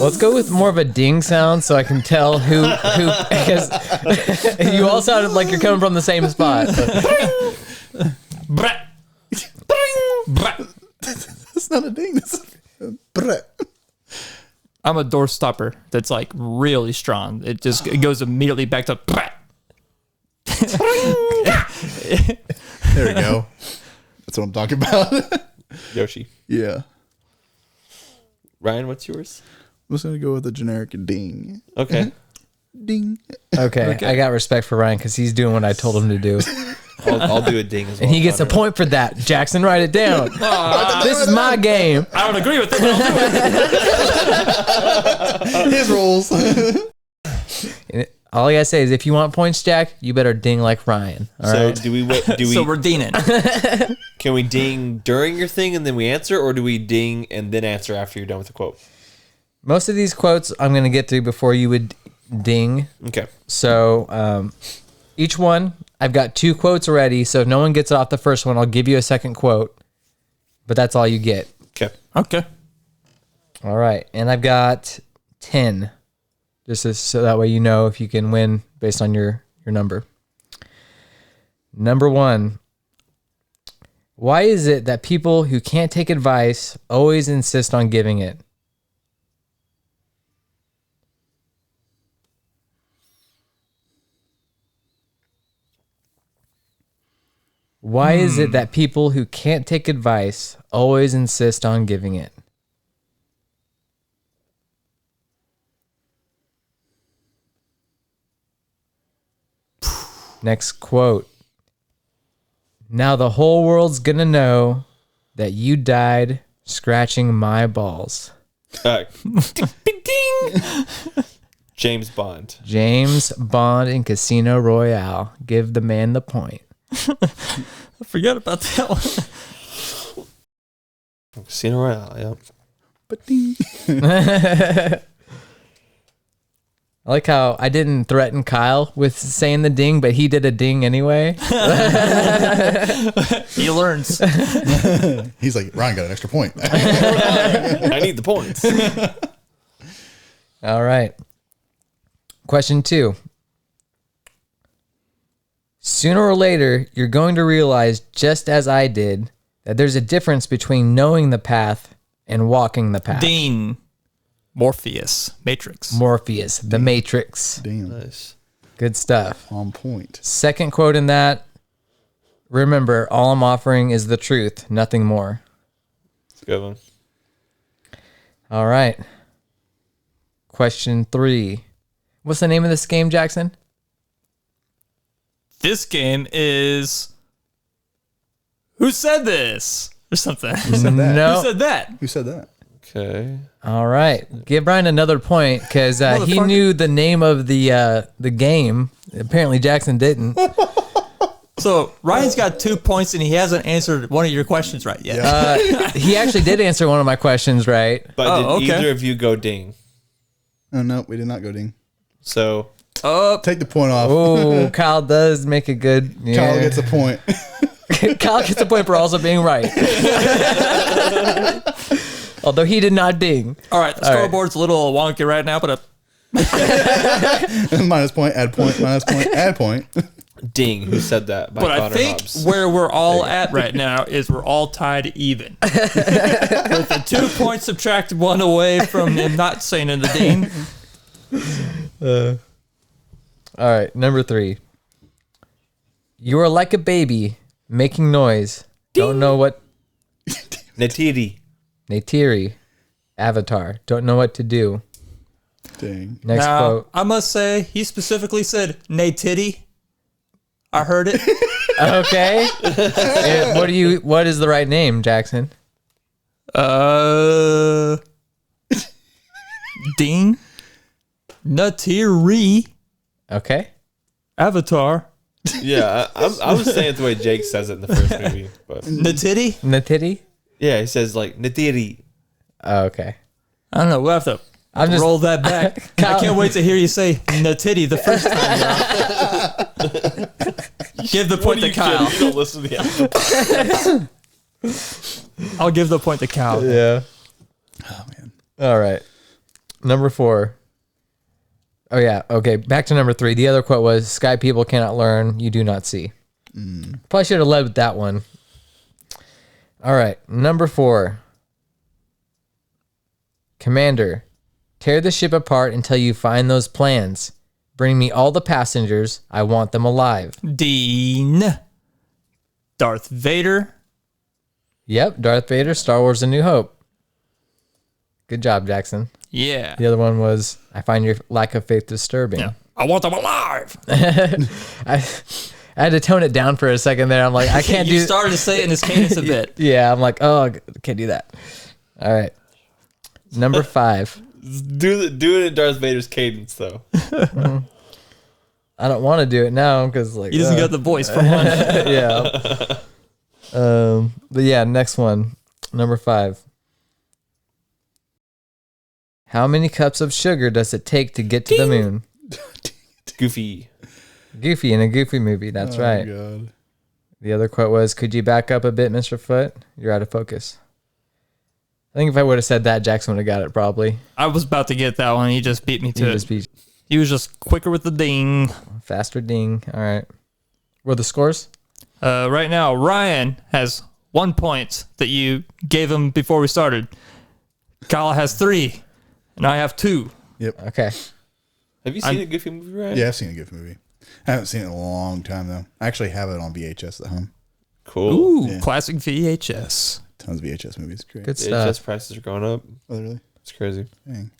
Let's go with more of a ding sound so I can tell who because you all sounded like you're coming from the same spot. Brat. Brat. That's not a ding. That's a brett. I'm a door stopper that's like really strong. It goes immediately back to brat. There we go. That's what I'm talking about. Yoshi? Yeah. Ryan, what's yours? I'm just gonna go with a generic ding. Okay. Ding. Okay, I got respect for Ryan because he's doing what I told him to do. I'll do a ding as well. And he gets a point for that. Jackson, write it down. This is my game. I don't agree with it. But I'll do it. His rules. All I gotta say is if you want points, Jack, you better ding like Ryan. All So right. do we wait? Do we? So we're dinging. Can we ding during your thing and then we answer, or do we ding and then answer after you're done with the quote? Most of these quotes I'm gonna get through before you would ding. Okay. So each one, I've got 2 quotes already. So if no one gets it off the first one, I'll give you a second quote. But that's all you get. Okay. Okay. All right. And I've got 10. So that way you know if you can win based on your number. Number 1. Why is it that people who can't take advice always insist on giving it? Why is it that people who can't take advice always insist on giving it? Next quote. Now the whole world's gonna know that you died scratching my balls. Ding. James Bond. James Bond in Casino Royale. Give the man the point. I forgot about that one. Casino Royale, yeah. But ding. I like how I didn't threaten Kyle with saying the ding, but he did a ding anyway. He learns. He's like, Ryan got an extra point. I need the points. All right. Question 2. Sooner or later, you're going to realize, just as I did, that there's a difference between knowing the path and walking the path. Dean. Morpheus. Matrix. Morpheus, the Matrix. Damn. Nice. Good stuff. On point. Second quote in that. Remember, all I'm offering is the truth, nothing more. Good one. All right. Question 3. What's the name of this game, Jackson? This game is Who Said This? Or something. No. Who said that? Who said that? Okay. All right. Give Brian another point because he Motherfucker. knew the name of the game. Apparently Jackson didn't. So Ryan's got 2 points and he hasn't answered one of your questions right yet. He actually did answer one of my questions right. But Oh, did okay. either of you go ding? Oh, no, we did not go ding. So Take the point off. Oh, Kyle does make a good. Yeah. Kyle gets a point. Kyle gets a point for also being right. Although he did not ding. All right, the scoreboard's a little wonky right now, but Minus point, add point, minus point, add point. ding. Who said that? By but I Connor think Hobbs. where we're all at right now is we're all tied even. With the 2 points subtracted one away from him not saying in the Dean. All right, number 3. You are like a baby making noise. Don't know what. Natiri. Neytiri. Avatar. Don't know what to do. Dang. Next Now, quote. I must say, he specifically said, "Nay titty." I heard it. Okay. What is the right name, Jackson? Dean. Natiri. Okay. Avatar. Yeah, I was saying it the way Jake says it in the first movie, but Natitty. Natiri? yeah, he says like Natiri. Oh, okay. I don't know. We'll have to I'm just roll that back. I can't wait to hear you say Natitty the first time. Give the point to Kyle. You don't listen to the episode. I'll give the point to Kyle. Yeah. Oh, man. All right. Number 4. Oh, yeah. Okay. Back to number 3. The other quote was, "Sky people cannot learn, you do not see." Probably should have led with that one. All right. Number 4. Commander, tear the ship apart until you find those plans. Bring me all the passengers. I want them alive. Dean. Darth Vader. Yep. Darth Vader, Star Wars: A New Hope. Good job, Jackson. Yeah. The other one was, I find your lack of faith disturbing. Yeah. I want them alive. I had to tone it down for a second there. I'm like, I can't You do. started to say it in his cadence a bit. Yeah, I'm like, oh, I can't do that. All right. Number 5. Do it in Darth Vader's cadence though. I don't want to do it now because like He doesn't got the voice for one. yeah. But yeah, next one. Number 5. How many cups of sugar does it take to get to the moon? Goofy. Goofy in a Goofy movie. That's right. God. The other quote was, "Could you back up a bit, Mr. Foot? You're out of focus." I think if I would have said that, Jackson would have got it probably. I was about to get that one. He just beat me He to just it. be He was just quicker with the ding. faster ding. All right. What are the scores? Right now, Ryan has 1 point that you gave him before we started. Kyle has 3, and I have 2. Yep. Okay. Have you seen a Goofy movie, Ryan? Yeah, I've seen a Goofy movie. I haven't seen it in a long time though. I actually have it on VHS at home. Cool. Ooh, classic VHS. Tons of VHS movies. Great. Good VHS stuff. prices are going up. Oh, really? It's crazy. Dang.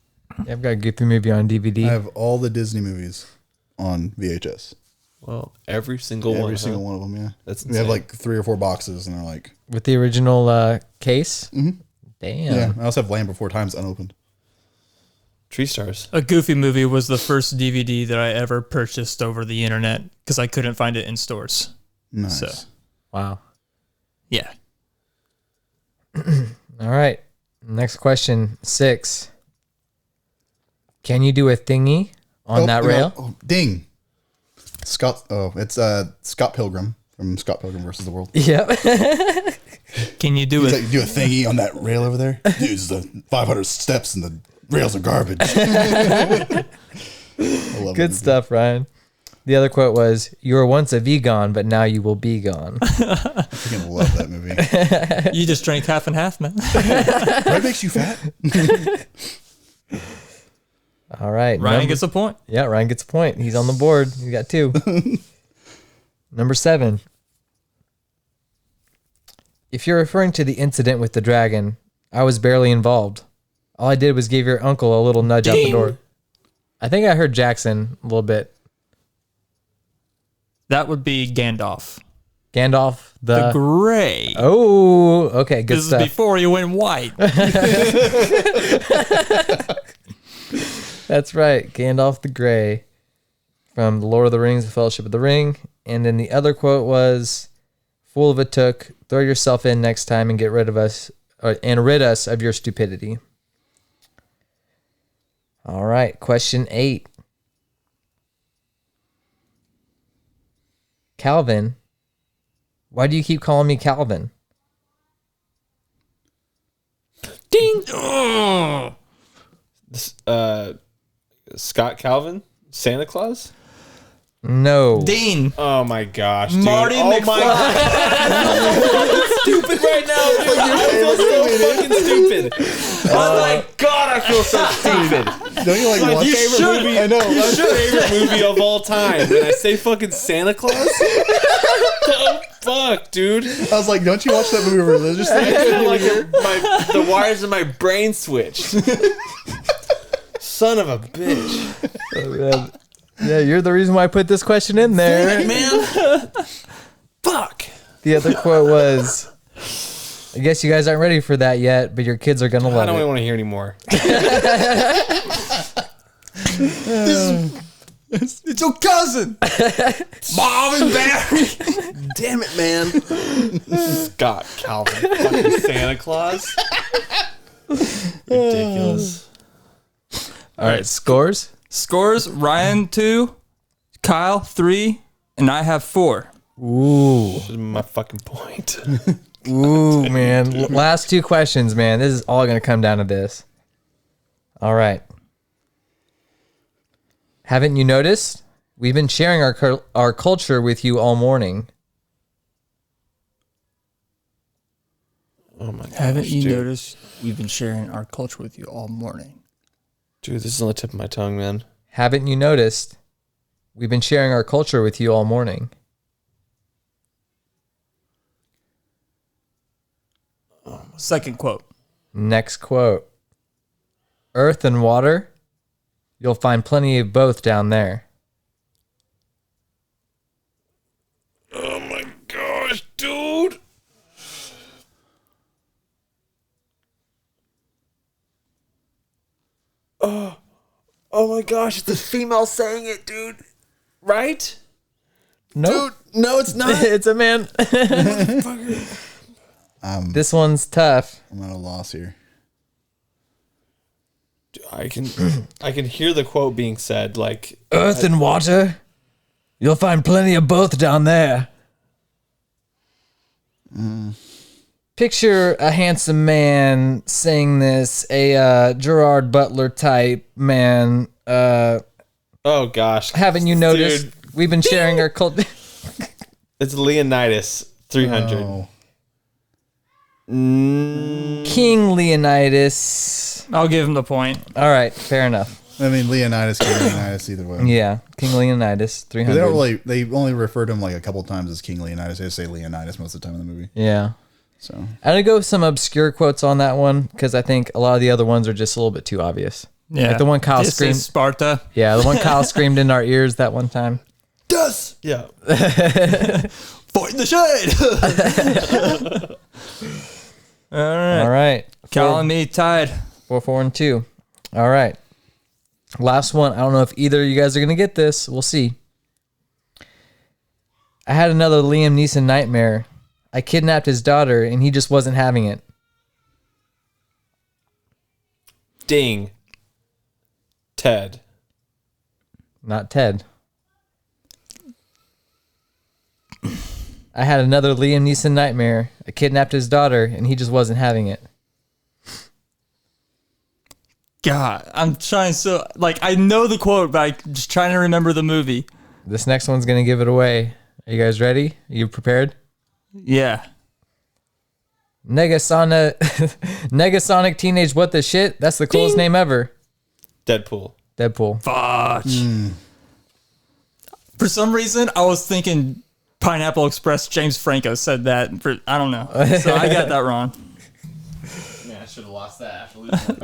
Yeah, I've got a Goofy movie on DVD. I have all the Disney movies on VHS. Well, every single one. Every single one of them. Yeah. That's we have insane. like 3 or 4 boxes, and they're like, With the original case? Mm-hmm. Damn. yeah. I also have Land Before Time's unopened. Tree Stars. A Goofy movie was the first DVD that I ever purchased over the internet because I couldn't find it in stores. Nice. So, Wow. yeah. All right. Next question, 6. Can you do a thingy on that rail? Oh, ding. Scott. Oh, it's Scott Pilgrim from Scott Pilgrim versus the World. Yep. Can you do He's it? like, do a thingy on that rail over there. Dude, it's the 500 steps and the rails are garbage. I love Good it. stuff, Ryan. The other quote was, "You were once a vegan, but now you will be gone." I freaking love that movie. You just drank half and half, man. What makes you fat? All right. Ryan gets a point. Yeah, Ryan gets a point. He's on the board. You got 2. Number 7. If you're referring to the incident with the dragon, I was barely involved. All I did was give your uncle a little nudge out the door. I think I heard Jackson a little bit. That would be Gandalf. Gandalf, The Gray. Oh, okay, good This stuff. is before he went white. That's right, Gandalf the Grey from The Lord of the Rings, The Fellowship of the Ring. And then the other quote was, "Fool of a took, throw yourself in next time and get rid of us, and rid us of your stupidity." All right, question 8. Calvin, why do you keep calling me Calvin? Ding. Oh. Scott Calvin? Santa Claus? No. Dean. Oh my gosh, dude. Marty oh McFly. my god. Stupid right now, dude. I feel so fucking stupid. Oh my god, I feel so stupid. Don't you like My watch favorite movie. I know. My favorite movie of all time. And I say fucking Santa Claus? Oh fuck, dude. I was like, don't you watch that movie religiously? I feel like the wires in my brain switched. Son of a bitch. Yeah, you're the reason why I put this question in there. Man. Fuck. The other quote was, I guess you guys aren't ready for that yet, but your kids are going to I love don't even it. want to hear anymore. It's your cousin. Mom and Barry. Damn it, man. Scott Calvin. Fucking Santa Claus. Ridiculous. All right, scores? Scores: Ryan 2, Kyle 3, and I have 4. Ooh. This is my fucking point. Ooh, man. Last 2 questions, man. This is all going to come down to this. All right. Haven't you noticed? We've been sharing our culture with you all morning. Oh my god. Haven't you noticed we've been sharing our culture with you all morning? Dude, this is on the tip of my tongue, man. Haven't you noticed? We've been sharing our culture with you all morning. Second quote. Next quote. Earth and water, you'll find plenty of both down there. Oh my gosh, dude. Oh my gosh, it's a female saying it, dude. Right? Nope. Dude, no, it's not. It's a man. This one's tough. I'm at a loss here. I can hear the quote being said, like, Earth and water, you'll find plenty of both down there. Picture a handsome man saying this, a Gerard Butler type man. oh gosh. Haven't you noticed? Dude, We've been sharing our culture. it's Leonidas 300. Oh. King Leonidas. I'll give him the point. All right, fair enough. I mean, Leonidas, King Leonidas, either way. Yeah, King Leonidas, 300. They don't really. They only refer to him like a couple times as King Leonidas. They just say Leonidas most of the time in the movie. Yeah. So I'm gonna go with some obscure quotes on that one because I think a lot of the other ones are just a little bit too obvious. Yeah. Like the one Kyle This screamed. is Sparta. Yeah, the one Kyle screamed in our ears that one time. Does yeah. Fight the shade. All right. All right. Cal and me tied. 4, and 2. All right. Last one. I don't know if either of you guys are gonna get this. We'll see. I had another Liam Neeson nightmare. I kidnapped his daughter and he just wasn't having it. Ding. Ted. Not Ted. I had another Liam Neeson nightmare. I kidnapped his daughter and he just wasn't having it. God, I'm trying I know the quote, but I'm just trying to remember the movie. This next one's gonna give it away. Are you guys ready? Are you prepared? Yeah. Negasonic Teenage What the Shit? That's the coolest name ever. Deadpool. Deadpool. Fuck. For some reason, I was thinking Pineapple Express. James Franco said that. I don't know. So I got that wrong. Man, I should have lost that after losing.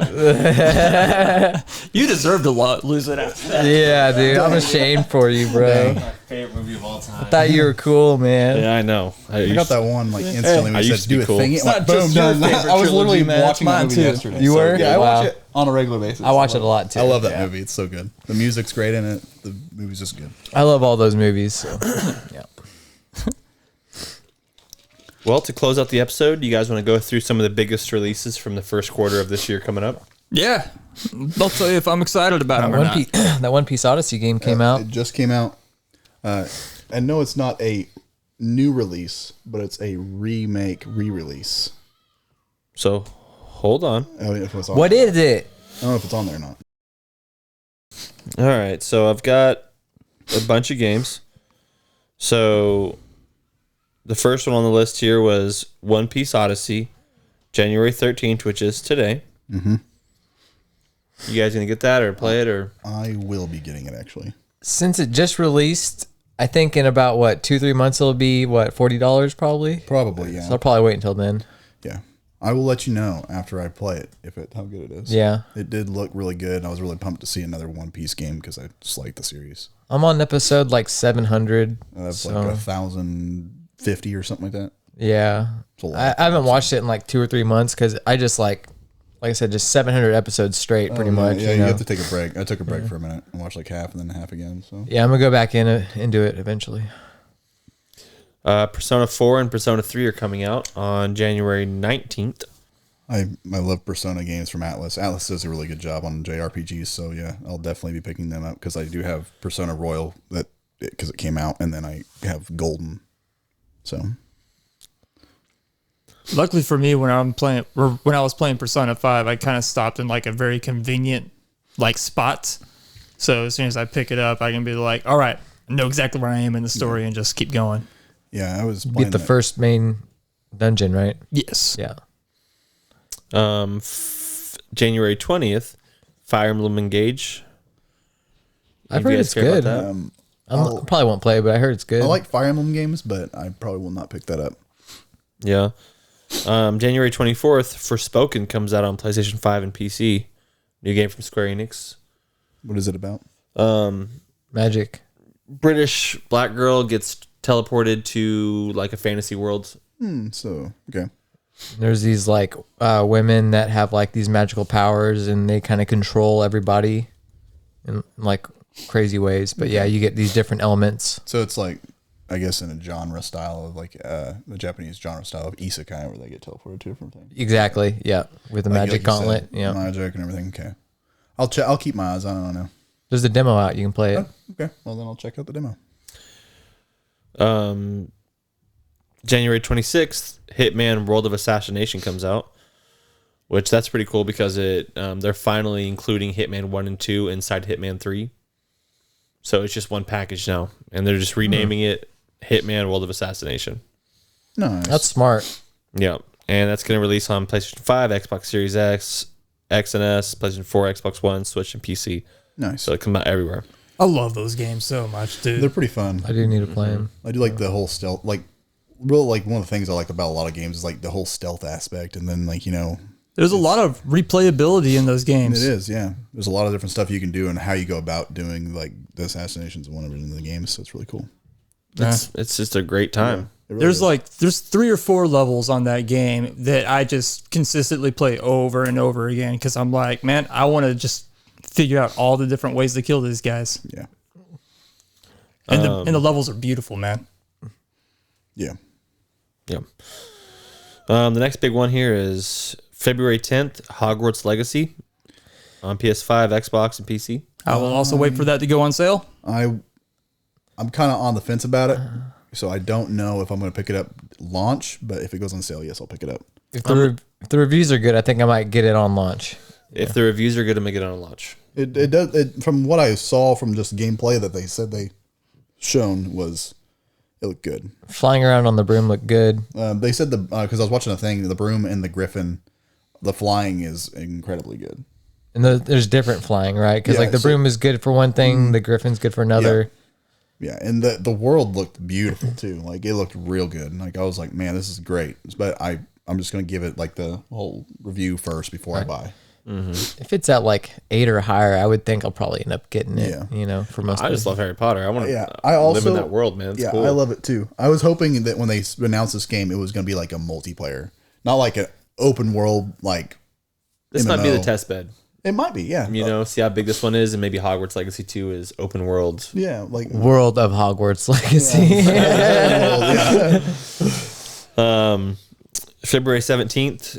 You deserve to lose it after that. Yeah, dude. I'm ashamed for you, bro. My favorite movie of all time. Thought you were cool, man. Yeah, I know. I got that one like instantly when I you used said to be do a cool. thing. It's It went boom, done. I was literally watching that movie yesterday. You were? Yeah, I Wow. watch it on a regular basis. I watch it a lot too. I love that movie. It's so good. The music's great in it. The movie's just good. I love all those movies. So. Yeah. Well, to close out the episode, you guys want to go through some of the biggest releases from the first quarter of this year coming up? Yeah. I'll tell you if I'm excited about them or not. That One Piece Odyssey game came out. It just came out. And no, it's not a new release, but it's a remake re-release. So, hold on. I don't know if it's on What there. is it? I don't know if it's on there or not. All right, so I've got a bunch of games. So, the first one on the list here was One Piece Odyssey, January 13th, which is today. Mm-hmm. You guys gonna get that or play it or? I will be getting it actually. Since it just released, I think in about 2-3 months it'll be $40 probably. Probably, yeah. So I'll probably wait until then. Yeah. I will let you know after I play it how good it is. Yeah. It did look really good. And I was really pumped to see another One Piece game because I just like the series. I'm on episode 700. That's so, like 1,050 or something like that. yeah. It's a lot. I haven't watched it in 2 or 3 months because I just like I said, just 700 episodes straight pretty much. Yeah, you you know? have to take a break. I took a break for a minute and watched half and then half again. So Yeah, I'm going to go back into it eventually. Persona 4 and Persona 3 are coming out on January 19th. I love Persona games from Atlas. Atlas does a really good job on JRPGs, so yeah, I'll definitely be picking them up because I do have Persona Royal because it came out, and then I have Golden. So Luckily for me, when I was playing Persona 5, I kind of stopped in a very convenient spot. So as soon as I pick it up, I can be like, all right, I know exactly where I am in the story and just keep going. yeah, I was playing Get the first main dungeon, right? Yes. Yeah. January 20th, Fire Emblem Engage. I've You heard guys it's care about good. that? I probably won't play, but I heard it's good. I like Fire Emblem games, but I probably will not pick that up. Yeah. January 24th, Forspoken comes out on PlayStation 5 and PC. New game from Square Enix. What is it about? Magic. British black girl gets teleported to a fantasy world. So okay. There's these women that have these magical powers and they kind of control everybody in crazy ways. But yeah, you get these different elements. So it's I guess in a genre style of the Japanese genre style of isekai where they get teleported to different things. Exactly. Yeah. With the magic you gauntlet. said, Yeah. Magic and everything. Okay. I'll keep my eyes on it. I don't know. There's a demo out. You can play it. Okay. Well, then I'll check out the demo. January 26th, Hitman World of Assassination comes out, which that's pretty cool because they're finally including Hitman 1 and 2 inside Hitman 3. So it's just one package now, and they're just renaming it Hitman World of Assassination. Nice. That's smart. Yeah. and that's going to release on PlayStation 5, Xbox Series X, X and S, PlayStation 4, Xbox One, Switch, and PC. Nice. So it come out everywhere. I love those games so much, dude. They're pretty fun. I do need to play them. I do like the whole stealth. Like, real like one of the things I like about a lot of games is like the whole stealth aspect, and then like There's a lot of replayability in those games. it is, yeah. There's a lot of different stuff you can do and how you go about doing like the assassinations and whatever in the game. So it's really cool. It's just a great time. It really is. There's 3 or 4 levels on that game that I just consistently play over and over again because I'm like, man, I want to just figure out all the different ways to kill these guys. Yeah. And the levels are beautiful, man. Yeah. Yeah. The next big one here is February 10th, Hogwarts Legacy on PS5, Xbox, and PC. I will also wait for that to go on sale. I'm kind of on the fence about it, so I don't know if I'm going to pick it up launch. But if it goes on sale, yes, I'll pick it up. If the reviews are good, I think I might get it on launch. If the reviews are good, I'm going to get it on launch. It does. From what I saw from just gameplay that they said they shown was it looked good. Flying around on the broom looked good. They said because I was watching a thing, the broom and the griffin, the flying is incredibly good. And there's different flying, right? Because Yeah, like the so- broom is good for one thing, the griffin's good for another. Yeah, and the world looked beautiful too. Like it looked real good. Like I was like, man, this is great. But I'm just gonna give it like the whole review first before I buy. If it's at like 8 or higher, I would think I'll probably end up getting it. Yeah. For most. I just love Harry Potter. I want to I also live in that world, man. It's cool. I love it too. I was hoping that when they announced this game, it was gonna be like a multiplayer, not like an open world like. This might be the MMO. test bed. It might be, yeah. See how big this one is, and maybe Hogwarts Legacy 2 is open world. Yeah, like World of Hogwarts Legacy. February 17th,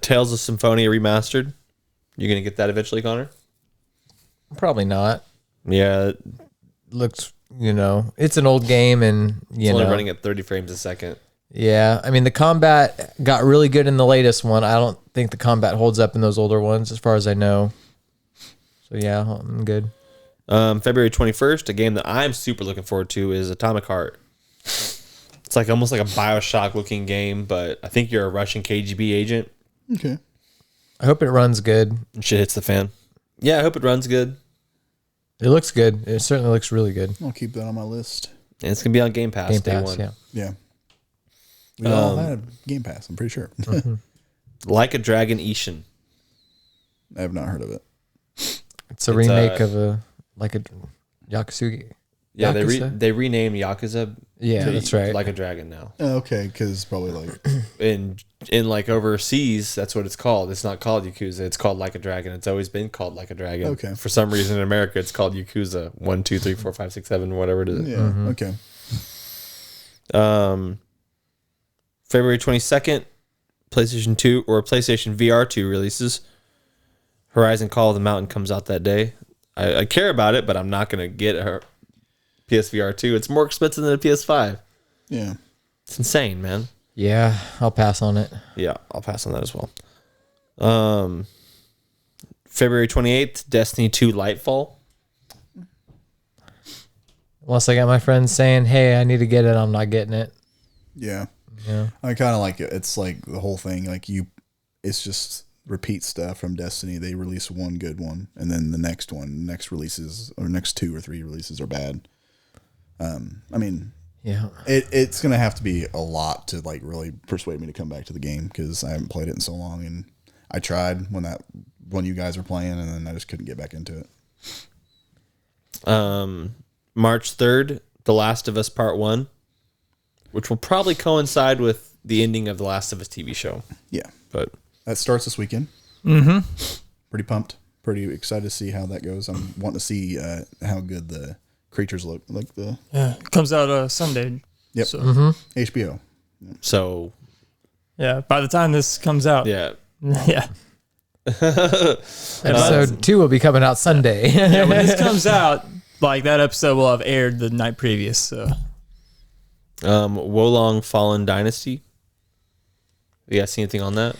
Tales of Symphonia Remastered. You're going to get that eventually, Connor? Probably not. Yeah. Looks, it's an old game, and It's only running at 30 frames a second. Yeah, I mean the combat got really good in the latest one. I don't think the combat holds up in those older ones, as far as I know. So yeah, I'm good. February 21st, a game that I'm super looking forward to is Atomic Heart. It's like almost like a BioShock looking game, but I think you're a Russian KGB agent. okay. I hope it runs good. And shit hits the fan. Yeah, I hope it runs good. It looks good. It certainly looks really good. I'll keep that on my list. And it's going to be on Game Pass Game day Pass, one. yeah. Yeah. We all had Game Pass, I'm pretty sure. Like a Dragon Ishin. I have not heard of it. It's a remake of a Yakuza. Yeah, Yakuza? they renamed Yakuza. Yeah, to that's right. Like a Dragon now. Okay, because probably like In like overseas, that's what it's called. It's not called Yakuza. It's called Like a Dragon. It's always been called Like a Dragon. Okay. For some reason in America, it's called Yakuza 1, 2, 3, 4, 5, 6, 7, whatever it is. yeah. Okay. February 22nd, PlayStation 2 or PlayStation VR 2 releases. Horizon Call of the Mountain comes out that day. I care about it, but I'm not going to get a PSVR 2. It's more expensive than a PS5. Yeah. It's insane, man. Yeah, I'll pass on it. Yeah, I'll pass on that as well. February 28th, Destiny 2 Lightfall. Unless I got my friends saying, "Hey, I need to get it," I'm not getting it. Yeah. Yeah. I kind of like it. It's like the whole thing, like it's just repeat stuff from Destiny. They release one good one, and then the next releases or next 2 or 3 releases are bad. I mean, Yeah. it's gonna have to be a lot to like really persuade me to come back to the game because I haven't played it in so long, and I tried when you guys were playing, and then I just couldn't get back into it. March 3rd, The Last of Us Part 1, which will probably coincide with the ending of The Last of Us TV show. Yeah, But that starts this weekend. Mm-hmm. Pretty pumped. Pretty excited to see how that goes. I'm wanting to see how good the creatures look. Like the It comes out Sunday. Yep. So, HBO. so, yeah, by the time this comes out, yeah. yeah. Episode 2 will be coming out Sunday. Yeah, when this comes out, like that episode will have aired the night previous. So Wolong Fallen Dynasty. You guys see anything on that?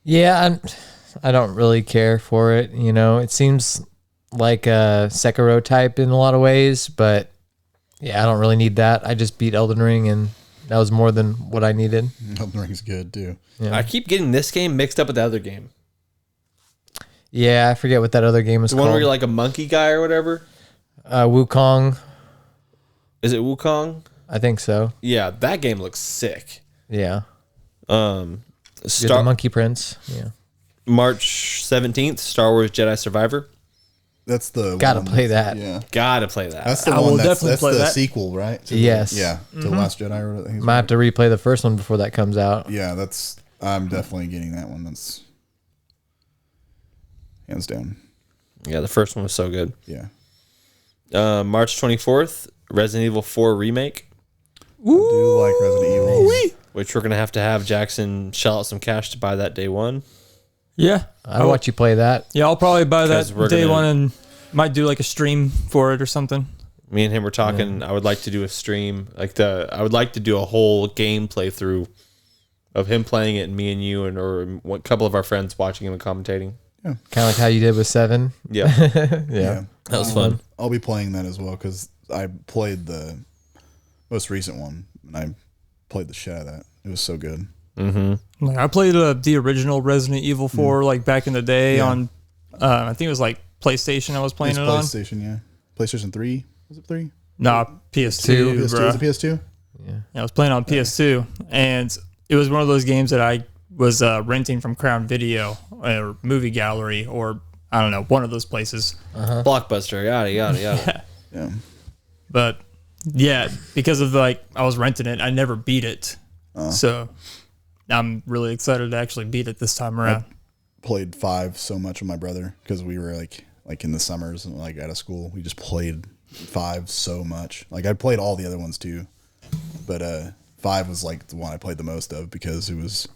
Yeah, I don't really care for it. It seems like a Sekiro type in a lot of ways, but yeah, I don't really need that. I just beat Elden Ring, and That was more than what I needed. Elden Ring's good too. Yeah. I keep getting this game mixed up with the other game. Yeah, I forget what that other game was The called. one where you're like a monkey guy or whatever. Wukong. Is it Wukong? I think so. Yeah, that game looks sick. Yeah. You're Star the Monkey Prince. Yeah. March 17th, Star Wars Jedi Survivor. That's the Gotta one play that. Yeah, Gotta play that. that's the I one. will That's definitely play the that. sequel, right? Yes. Yeah, to the Last Jedi. Or whatever. Might have to replay the first one before that comes out. Yeah, I'm definitely getting that one. That's hands down. Yeah, the first one was so good. Yeah. March 24th, Resident Evil 4 Remake, I do like Resident Evil. which we're going to have Jackson shell out some cash to buy that day one. Yeah. I'll watch you play that. Yeah, I'll probably buy that 'Cause we're day gonna- one and might do like a stream for it or something. Me and him were talking. I would like to do a stream, I would like to do a whole game playthrough of him playing it and me and you or a couple of our friends watching him and commentating. Kind of like how you did with 7. Yeah, Yeah. that was fun. I'll be playing that as well because I played the most recent one and I played the shit out of that. It was so good. Like I played the original Resident Evil 4 like back in the day on I think it was like PlayStation I was playing It's it on. PlayStation, yeah. PlayStation 3? Was it 3? Nah, PS2, PS2? bro. Was it PS2? Yeah, I was playing on PS2 and it was one of those games that I was renting from Crown Video or Movie Gallery or I don't know, one of those places. Blockbuster, yada yada yada. Yeah. But yeah, because of like I was renting it, I never beat it. So I'm really excited to actually beat it this time around. Played 5 so much with my brother because we were like in the summers and like out of school. We just played 5 so much. Like I played all the other ones too. But 5 was like the one I played the most of because it was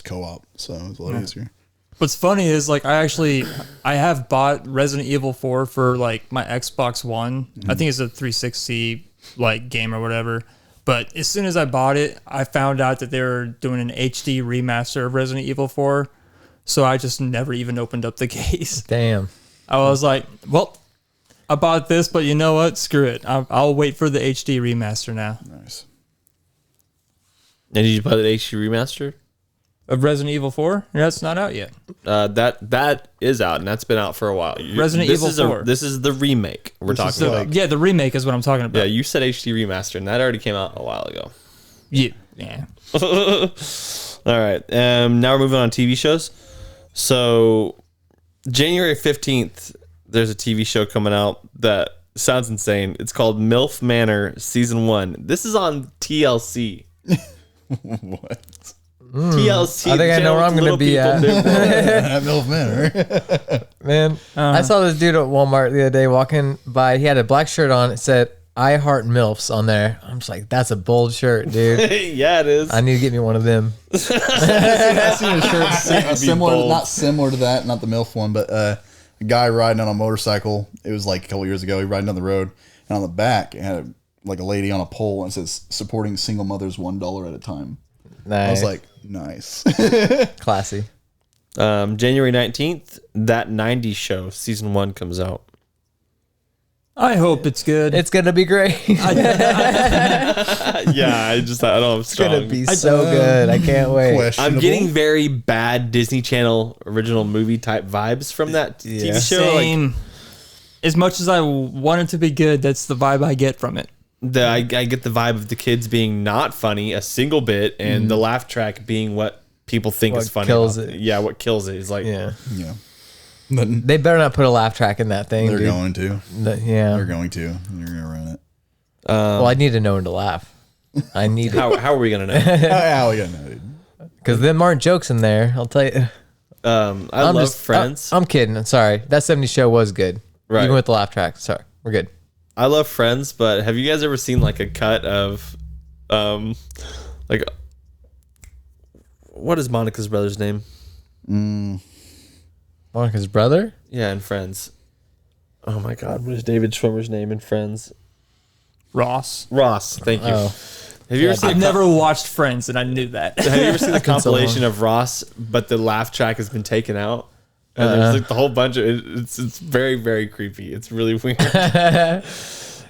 co-op, so it was a lot easier. What's funny is like I have bought Resident Evil 4 for like my Xbox One. I think it's a 360 like game or whatever. But as soon as I bought it, I found out that they were doing an HD remaster of Resident Evil 4. So I just never even opened up the case. Damn. I was like, well, I bought this, but you know what? Screw it. I'll wait for the HD remaster now. Nice. And did you play the HD remaster? Of Resident Evil 4? Yeah, it's not out yet. That is out, and that's been out for a while. Resident Evil 4. This is the remake we're talking So, about. yeah, the remake is what I'm talking Yeah, about. you said HD remaster, and that already came out a while ago. Yeah. All right. Now we're moving on to TV shows. So January 15th, there's a TV show coming out that sounds insane. It's called MILF Manor Season 1. This is on TLC. What? TLC. I think I know where I'm gonna be at. At MILF Manor. Man, I saw this dude at Walmart the other day walking by. He had a black shirt on. It said, I heart MILFs on there. I'm just like, that's a bold shirt, dude. Yeah, it is. I need to get me one of them. I seen a shirt similar, bold. not similar to that, not the MILF one, but a guy riding on a motorcycle. It was like a couple years ago. He riding down the road, and on the back, it had like a lady on a pole, and it says supporting single mothers $1 at a time. Nice. I was like, nice. Classy. January 19th, That 90s Show Season 1 comes out. I hope it's good. It's going to be great. It's Yeah, I don't have strong. going to be so good. I can't wait. I'm Questionable. getting very bad Disney Channel original movie type vibes from that TV show. Like, Same. As much as I want it to be good, that's the vibe I get from it. I get the vibe of the kids being not funny a single bit, and the laugh track being what people think What is funny. kills about it. Yeah, what kills it is like, Yeah. Yeah. But They better not put a laugh track in that thing, they're dude. going to. Yeah. They're going to. They're going to run it. Well, I need to know when to laugh. I need it. how are we gonna know? How we gonna know, dude? Because them aren't jokes in there. I'll tell you. I love Friends. I'm kidding. I'm sorry. That 70s show was good. Right. Even with the laugh track. Sorry. We're good. I love Friends, but have you guys ever seen like a cut of, like, what is Monica's brother's name? Monica's brother? Yeah, in Friends. Oh my God, what is David Schwimmer's name in Friends? Ross. Ross. Thank you. Oh. Have you ever seen? I've never watched Friends, and I knew that. Have you ever seen the been so compilation of Ross, but the laugh track has been taken out? And there's like the whole bunch of it's very, very creepy. It's really weird.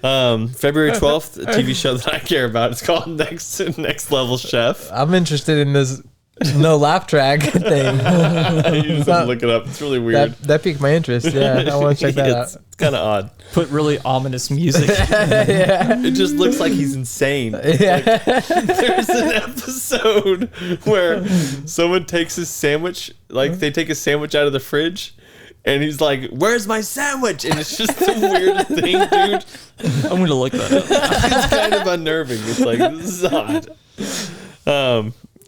February 12th, a TV show that I care about. It's called Next Level Chef. I'm interested in this no laugh track thing. You just have to look it up. It's really weird. That piqued my interest. Yeah, I want to check that It's out. kind of odd. Put really ominous music. It just looks like he's insane. Yeah. There's an episode where someone takes his sandwich, like they take a sandwich out of the fridge, and he's like, "Where's my sandwich?" And it's just the weirdest thing, dude. I'm gonna look that up. It's kind of unnerving. It's like, this is odd.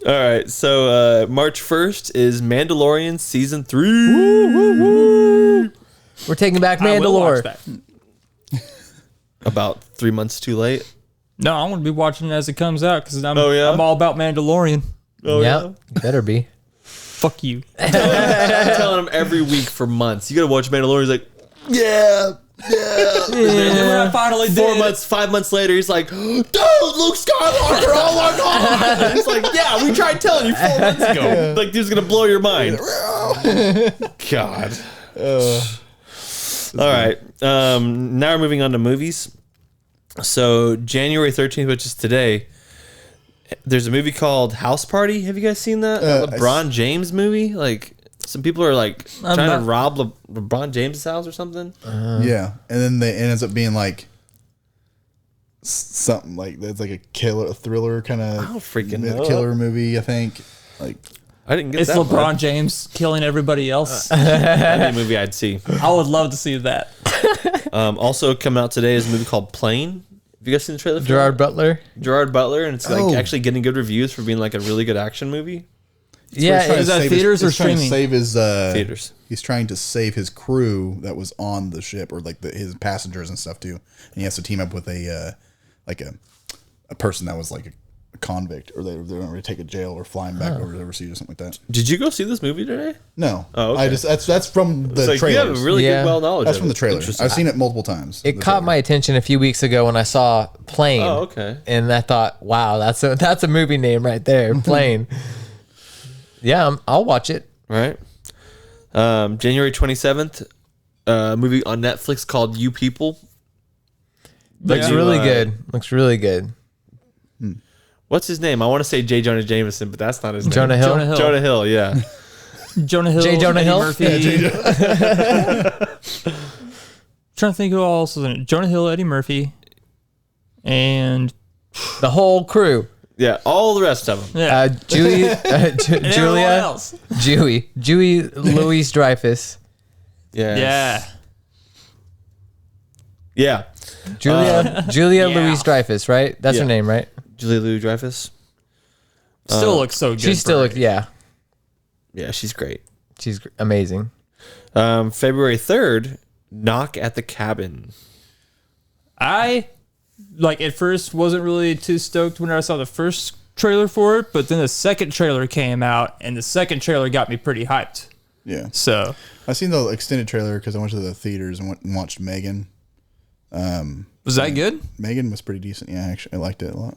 All right, so March 1st is Mandalorian season 3. We're taking back I will watch Mandalore. that. About 3 months too late. No, I'm gonna be watching it as it comes out because I'm Oh, yeah? I'm all about Mandalorian. Oh Yeah, better be. Fuck you. I'm telling him every week for months. You gotta watch Mandalorian. He's like, yeah. And then I finally did. 5 months later, he's like, dude, Luke Skywalker, oh my god. It's like, yeah, we tried telling you 4 months ago. Like, this is gonna blow your mind. God. All right. Now we're moving on to movies. So January 13th, which is today, there's a movie called House Party. Have you guys seen that? LeBron James movie? Like, some people are like trying to rob LeBron James' house or something. Yeah, and then it ends up being like something like it's like a thriller kind of. I don't freaking know. Killer movie. I think. Like, I didn't get It's that LeBron one. James killing everybody else. That'd be a movie I'd see. I would love to see that. Also coming out today is a movie called Plane. Have you guys seen the trailer for Gerard that? Butler. Gerard Butler, and it's like Oh. actually getting good reviews for being like a really good action movie. Yeah, Is that theaters or he's trying to streaming? save his Theaters. He's trying to save his crew that was on the ship, or like his passengers and stuff too. And he has to team up with a person that was like a convict, or they're going to take a jail or fly him back over to overseas or something like that. Did you go see this movie today? No, Oh, okay. I just that's from the It's like you have trailers. a really Yeah. good well knowledge. That's of from the it. trailer. Interesting. I've seen it multiple times. it caught my attention a few weeks ago when I saw Plane. Oh, okay. And I thought, wow, that's a movie name right there, Plane. Yeah, I'll watch it. Right. January 27th, a movie on Netflix called You People. Looks You, really good. Looks really good. What's his name? I want to say J. Jonah Jameson, but that's not his name. Jonah Hill. Jonah Hill. Jonah Hill, yeah. Jonah Hill. J. Jonah Eddie Hill? Murphy. Trying to think who else was in it. Jonah Hill, Eddie Murphy, and The whole crew. Yeah, all the rest of them. yeah, Julie, and everyone Julia, else. Julie Louise Dreyfus, Yeah. Yeah, Julia Yeah. Louise Dreyfus, right? That's her Yeah. name, right? Julia Louis-Dreyfus. still looks so good. She still for looks, her. yeah, Yeah, she's great. she's amazing. February 3rd, Knock at the Cabin. I like at first wasn't really too stoked when I saw the first trailer for it, but then the second trailer came out, and the second trailer got me pretty hyped. Yeah, So I seen the extended trailer because I went to the theaters and went and watched Megan. was that good? Megan was pretty decent. Yeah, actually, I liked it a lot.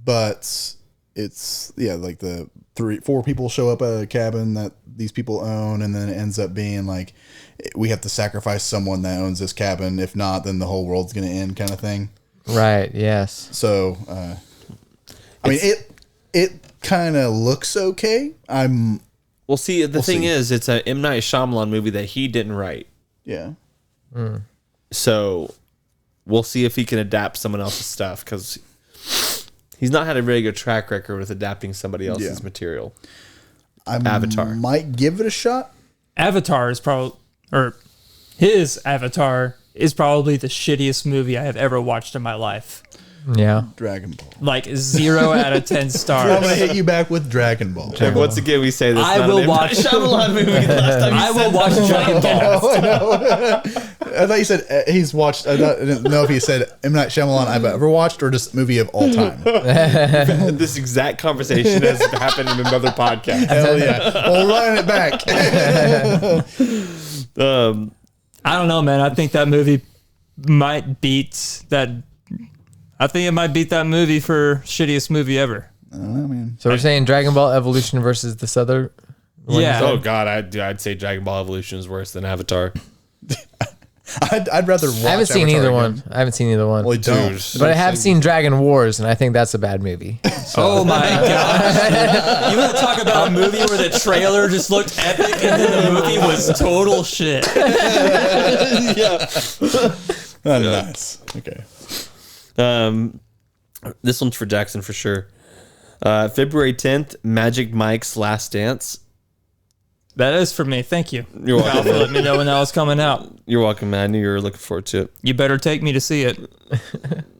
But it's like the 4 people show up at a cabin that these people own, and then it ends up being like we have to sacrifice someone that owns this cabin. If not, then the whole world's gonna end, kind of thing. Right? Yes. So, I mean, it kind of looks okay. Well, see, the thing see. is, it's a M. Night Shyamalan movie that he didn't write. Yeah. So we'll see if he can adapt someone else's stuff, because he's not had a very good track record with adapting somebody else's Yeah. material. I Avatar. might give it a shot. Avatar is probably, or his Avatar is probably the shittiest movie I have ever watched in my life. Yeah. Dragon Ball. Like 0 out of 10 I'm stars. gonna hit you back with Dragon Ball. And once again, we say this. I not will an M. Night watch- Shyamalan movie. The last time you I said will that. watch Dragon Ball. I thought you said he's watched. I didn't know if he said M. Night Shyamalan I've ever watched or just movie of all time. This exact conversation has happened in another podcast. Hell yeah. Well, we're running it back. I don't know, man. I think that movie might beat that. I think it might beat that movie for shittiest movie ever. So we're saying Dragon Ball Evolution versus this other. Yeah. Oh God, I'd say Dragon Ball Evolution is worse than Avatar. I'd rather watch I haven't seen Avatar either again. one. I haven't seen either one. Well, don't. But I have seen Dragon Wars, and I think that's a bad movie. Oh my god! You want to talk about a movie where the trailer just looked epic and then the movie was total shit? Oh, nice. Okay. This one's for Jackson for sure. February 10th, Magic Mike's Last Dance. That is for me. Thank you. You're welcome. Alpha let me know when that was coming out. You're welcome, man. I knew you were looking forward to it. You better take me to see it.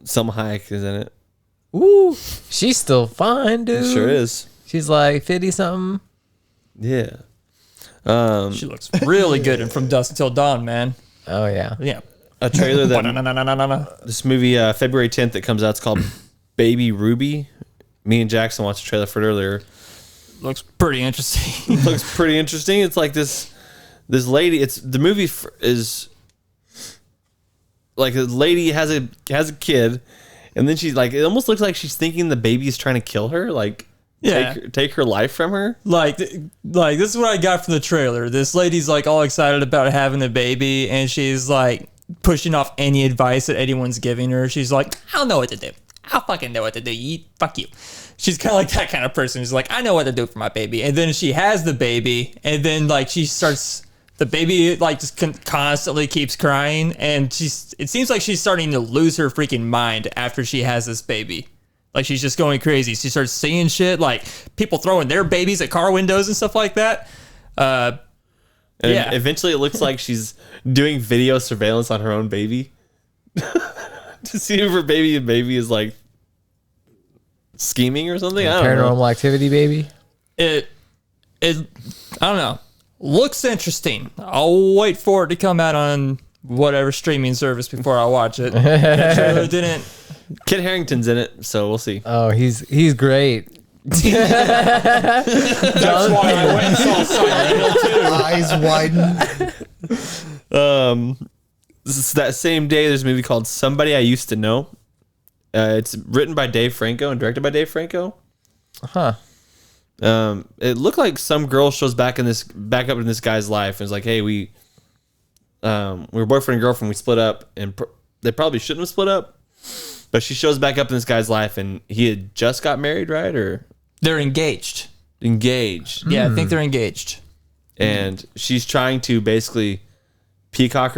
Selma Hayek is in it. Ooh, she's still fine, dude. Sure is. She's like 50 something. Yeah. She looks really good in From Dusk Till Dawn, man. Oh yeah. Yeah. A trailer that Na-na-na-na-na-na. this movie, February 10th, that comes out. It's called Baby Ruby. Me and Jackson watched a trailer for it earlier. Looks pretty interesting. Looks pretty interesting. It's like this lady. It's the movie is like a lady has a kid, and then she's like, it almost looks like she's thinking the baby is trying to kill her. Like, Yeah. take her life from her. Like this is what I got from the trailer. This lady's like all excited about having a baby, and she's like pushing off any advice that anyone's giving her. She's like, I don't know what to do. I'll fucking know what to do. Fuck you. She's kind of like that kind of person who's like, I know what to do for my baby. And then she has the baby, and then like the baby like just constantly keeps crying, and it seems like she's starting to lose her freaking mind after she has this baby. Like she's just going crazy. She starts seeing shit like people throwing their babies at car windows and stuff like that. And Yeah. eventually, it looks like she's doing video surveillance on her own baby to see if her baby is like scheming or something. I don't know. Paranormal Activity, baby. It I don't know. Looks interesting. I'll wait for it to come out on whatever streaming service before I watch it. The trailer didn't. Kit Harington's in it, so we'll see. Oh, he's great. That's why I went and saw Silent Hill 2. Eyes widen. This is that same day. There's a movie called Somebody I Used to Know. It's written by Dave Franco and directed by Dave Franco. Huh. It looked like some girl shows back up in this guy's life and is like, "Hey, we were boyfriend and girlfriend. We split up, and they probably shouldn't have split up." But she shows back up in this guy's life, and he had just got married, right? Or They're engaged. engaged. Yeah, I think they're engaged. And she's trying to basically peacock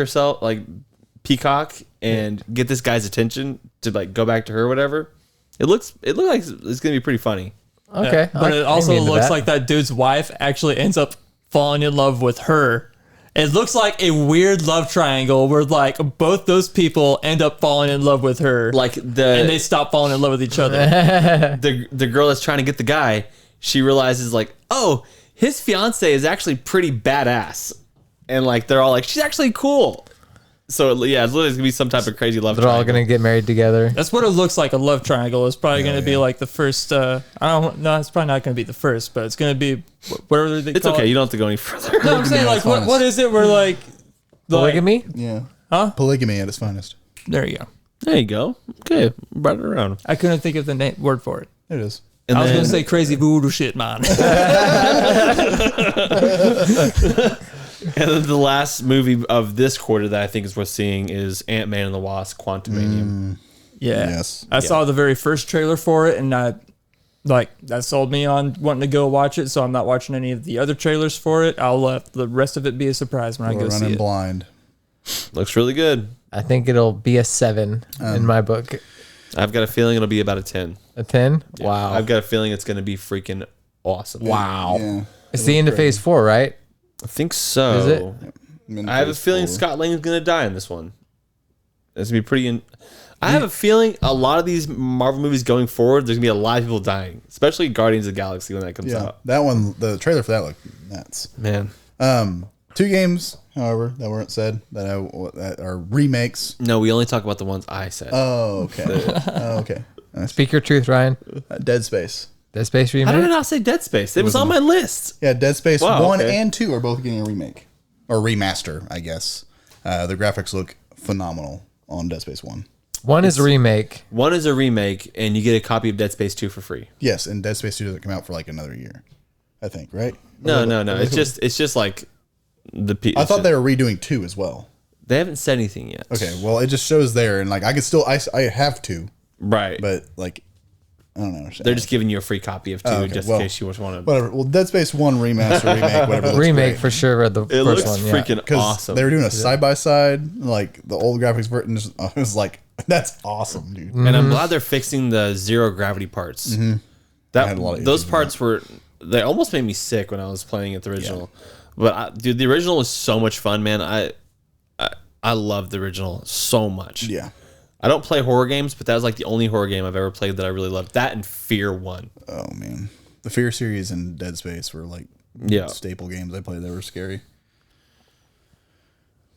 and get this guy's attention to like go back to her or whatever. It looked like it's gonna be pretty funny. Okay. But it also looks like that dude's wife actually ends up falling in love with her. It looks like a weird love triangle where like both those people end up falling in love with her. Like and they stop falling in love with each other. the girl that's trying to get the guy, she realizes like, oh, his fiance is actually pretty badass, and like they're all like, she's actually cool. So yeah, it's literally gonna be some type of crazy love. They're all triangle. gonna get married together. That's what it looks like. A love triangle is probably going to be like the first. I don't know. It's probably not going to be the first, but it's going to be whatever they It's call okay. it. You don't have to go any further. No, I'm saying like what is it? Where like Polygamy? Yeah. Huh? Polygamy at its finest. There you go. There you go. Okay, brought it around. I couldn't think of the word for it. It is. And I was then, going to say crazy voodoo shit, man. and then the last movie of this quarter that I think is worth seeing is Ant-Man and the Wasp: Quantumanium. Yeah. Yes. I saw the very first trailer for it, and that sold me on wanting to go watch it. So I'm not watching any of the other trailers for it. I'll let the rest of it be a surprise when I We're go see running it. blind. Looks really good. I think it'll be a 7 in my book. I've got a feeling it'll be about a 10. A 10? Wow. I've got a feeling it's going to be freaking awesome. wow. Yeah. It's the end of phase 4, right? I think so. Is it? I have a feeling Scott Lang's going to die in this one. It's going to be pretty... I have a feeling a lot of these Marvel movies going forward, there's going to be a lot of people dying, especially Guardians of the Galaxy when that comes Yeah. out. That one, the trailer for that looked nuts. Man. 2 games, however, that weren't said that are remakes. No, we only talk about the ones I said. Oh, okay. Okay. Speak your truth, Ryan. Dead Space. Dead Space How did I remake? not say Dead Space? It was on my list. Yeah, Dead Space Wow, 1 okay. and 2 are both getting a remake. Or remaster, I guess. The graphics look phenomenal on Dead Space 1. One is a remake. One is a remake, and you get a copy of Dead Space 2 for free. Yes, and Dead Space 2 doesn't come out for like another year, I think, right? No. It's just like the. I thought they were redoing 2 as well. They haven't said anything yet. Okay, well, it just shows there, and like I could still, I have two, Right. but like I don't know. They're just giving you a free copy of 2 okay, just well, in case you want to. whatever. Well, Dead Space 1 remaster, remake, whatever. Looks Remake great. for sure. But the It first looks one, yeah. freaking Because awesome. they were doing a side by side, like the old graphics version. I was like, that's awesome, dude. And I'm glad they're fixing the zero gravity parts. I had a lot of Those issues with parts were they almost made me sick when I was playing it the original. But dude, the original was so much fun, man. I love the original so much. Yeah. I don't play horror games, but that was like the only horror game I've ever played that I really loved. That and Fear 1. Oh man, the Fear series and Dead Space were like Yeah. staple games I played that were scary.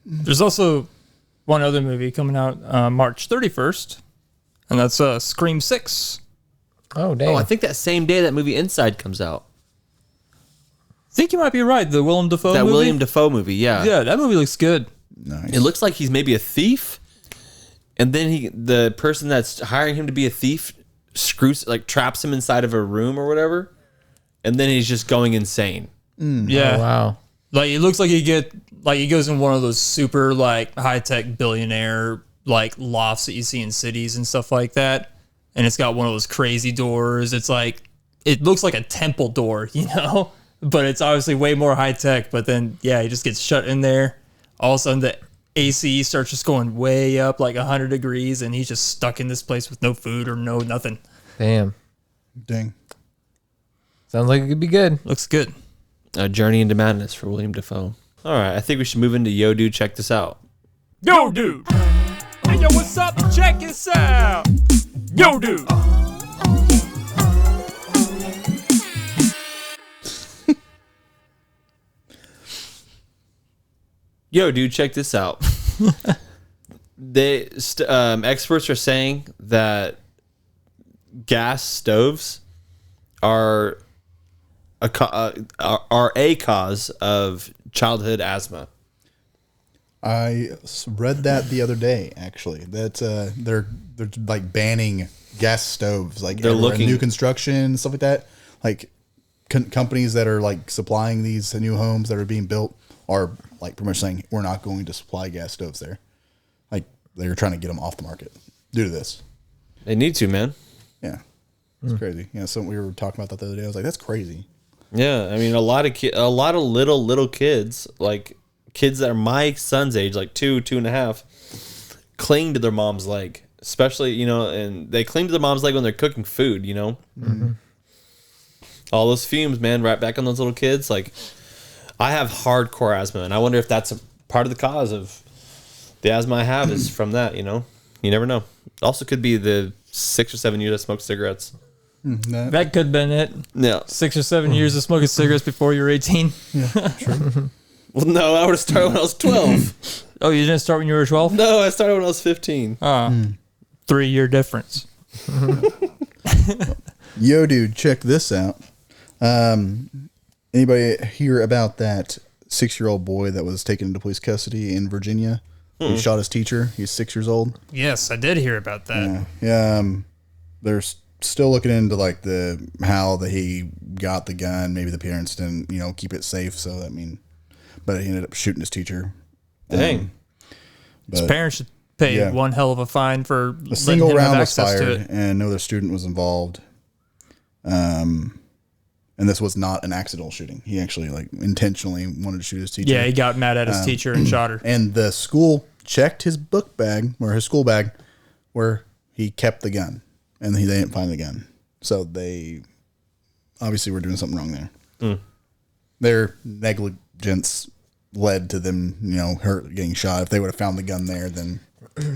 There's also one other movie coming out March 31st, and that's Scream 6. Oh damn! Oh, I think that same day that movie Inside comes out. I think you might be right. The Willem Dafoe That movie? William Dafoe movie, yeah. Yeah, that movie looks good. Nice. It looks like he's maybe a thief, and then the person that's hiring him to be a thief traps him inside of a room or whatever, and then he's just going insane. Yeah. Oh, wow. Like it looks like he goes in one of those super like high tech billionaire like lofts that you see in cities and stuff like that. And it's got one of those crazy doors. It's like it looks like a temple door, you know? But it's obviously way more high tech. But then he just gets shut in there. All of a sudden the AC starts just going way up like 100 degrees and he's just stuck in this place with no food or no nothing. Damn. Dang. Sounds like it could be good. Looks good. A Journey into Madness for William Dafoe. All right, I think we should move into Yo Dude, check this out. Yo, dude. Hey, yo, what's up? Check this out. Yo, dude. Yo, dude, check this out. Experts are saying that gas stoves are a cause of childhood asthma. I read that the other day. Actually, that they're like banning gas stoves, like They're everywhere. looking- New construction stuff like that. Like companies that are like supplying these new homes that are being built are like pretty much saying we're not going to supply gas stoves there. Like they're trying to get them off the market due to this. They need to, man. Yeah, it's crazy. Yeah, so we were talking about that the other day. I was like, that's crazy. Yeah, I mean, a lot of little kids, like kids that are my son's age, like 2.5, cling to their mom's leg, especially, and they cling to their mom's leg when they're cooking food, Mm-hmm. All those fumes, man, right back on those little kids. Like, I have hardcore asthma, and I wonder if that's a part of the cause of the asthma I have is from that, You never know. Also could be the 6 or 7 years I smoked cigarettes. No, That could have been it. Yeah. 6 or 7 years of smoking cigarettes before you were 18. Well, no, I would have started when I was 12. Oh, you didn't start when you were 12? No, I started when I was 15. 3-year difference. Yo, dude, check this out. Anybody hear about that 6-year-old boy that was taken into police custody in Virginia? He shot his teacher. He's 6 years old. Yes, I did hear about that. Yeah. They're still looking into like how he got the gun. Maybe the parents didn't, keep it safe. So but he ended up shooting his teacher. Dang. His parents should pay yeah. one hell of a fine for A letting single him have round was access to fired, it. and no other student was involved. And this was not an accidental shooting. He actually intentionally wanted to shoot his teacher. Yeah, he got mad at his teacher and shot her. And the school checked his book bag or his school bag where he kept the gun, and they didn't find the gun. So they obviously were doing something wrong there. Their negligence led to them, hurt, getting shot. If they would have found the gun there, then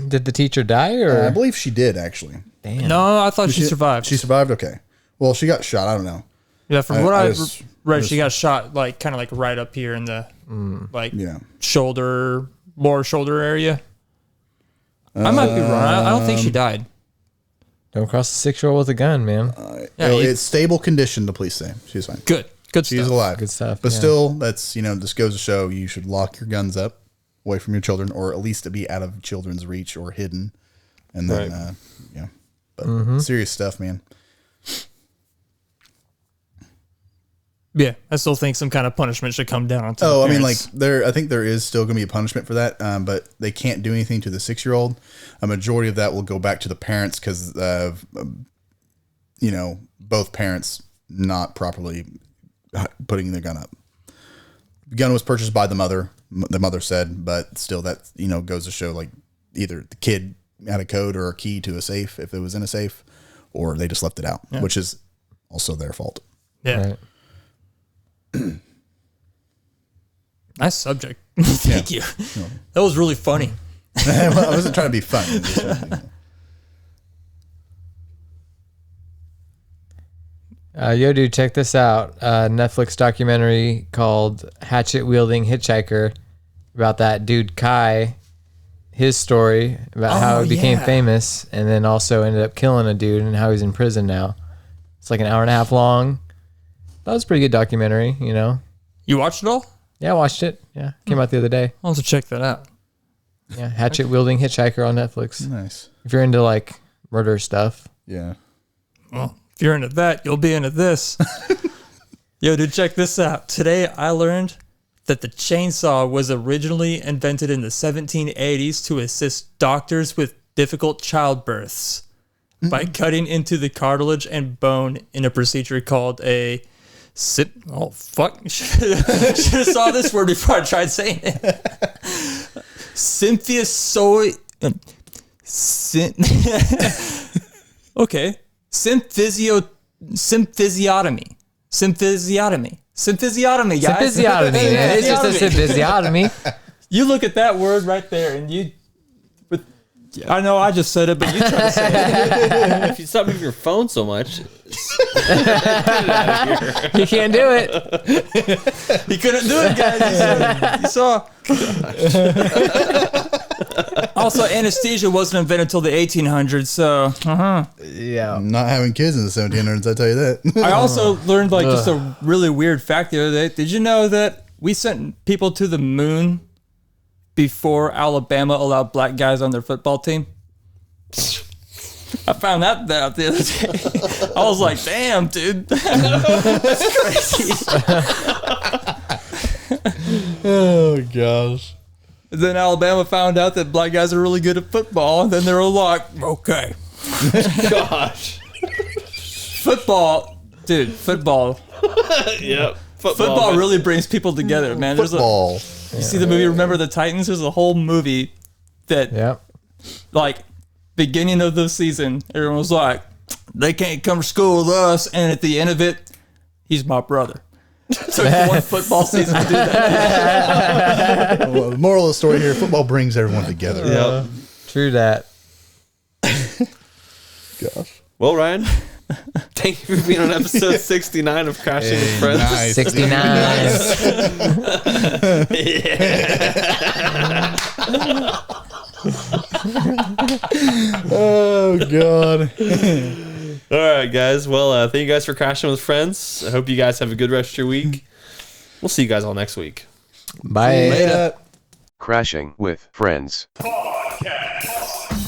Did the teacher die or? I believe she did actually. Damn. No, I thought she survived. She survived. Okay. Well, she got shot. I don't know. Yeah, from I- what I I was- read, she got shot kind of right up here in the Yeah. shoulder, lower shoulder area. I might be wrong. I don't think she died. Don't cross a 6-year-old with a gun, man. It's stable condition. The police say she's fine. Good She's stuff. alive. Good stuff, But yeah. still, that's this goes to show you should lock your guns up away from your children, or at least to be out of children's reach or hidden. And then, Right. But serious stuff, man. Yeah, I still think some kind of punishment should come down on. Oh, I mean, like I think there is still going to be a punishment for that, but they can't do anything to the 6-year-old. A majority of that will go back to the parents because of, both parents not properly putting their gun up. The gun was purchased by the mother. The mother said, but still, that goes to show like either the kid had a code or a key to a safe if it was in a safe, or they just left it out, which is also their fault. Yeah. Right. Nice subject. Thank you. That was really funny. I wasn't trying to be funny. Yo, dude, check this out. Netflix documentary called Hatchet Wielding Hitchhiker about that dude Kai, his story about how he became famous and then also ended up killing a dude and how he's in prison now. It's like an hour and a half long. That was a pretty good documentary, You watched it all? Yeah, I watched it. Yeah, came out the other day. I'll have to check that out. Yeah, Hatchet Wielding Hitchhiker on Netflix. Nice. If you're into like murder stuff. Yeah. Well, if you're into that, you'll be into this. Yo, dude, check this out. Today I learned that the chainsaw was originally invented in the 1780s to assist doctors with difficult childbirths by cutting into the cartilage and bone in a procedure called a oh fuck! Should have saw this word before I tried saying it. Okay. Symphysiotomy, guys. Symphysiotomy, man. It's just a symphysiotomy. You look at that word right there, and you. I know I just said it, but you try to say it. If you stop moving your phone so much, You can't do it. He couldn't do it, guys. You saw. Also, anesthesia wasn't invented until the 1800s, so. Yeah. I'm not having kids in the 1700s, I tell you that. I also learned just a really weird fact the other day. Did you know that we sent people to the moon before Alabama allowed black guys on their football team? I found that out the other day. I was like, damn, dude. That's crazy. Oh, gosh. Then Alabama found out that black guys are really good at football, and then they were like, okay. gosh, Football. yep. Football really brings people together, man. Football. You see the movie Remember the Titans? There's a whole movie that, beginning of the season, everyone was like, they can't come to school with us. And at the end of it, he's my brother. Took one football season to do that. Well, the moral of the story here, football brings everyone together. Yep. True that. Gosh. Well, Ryan, thank you for being on episode 69 of Crashing with Friends. Nice. 69. Oh, God. All right, guys. Well, thank you guys for crashing with friends. I hope you guys have a good rest of your week. We'll see you guys all next week. Bye. Later. Crashing with Friends. Podcast.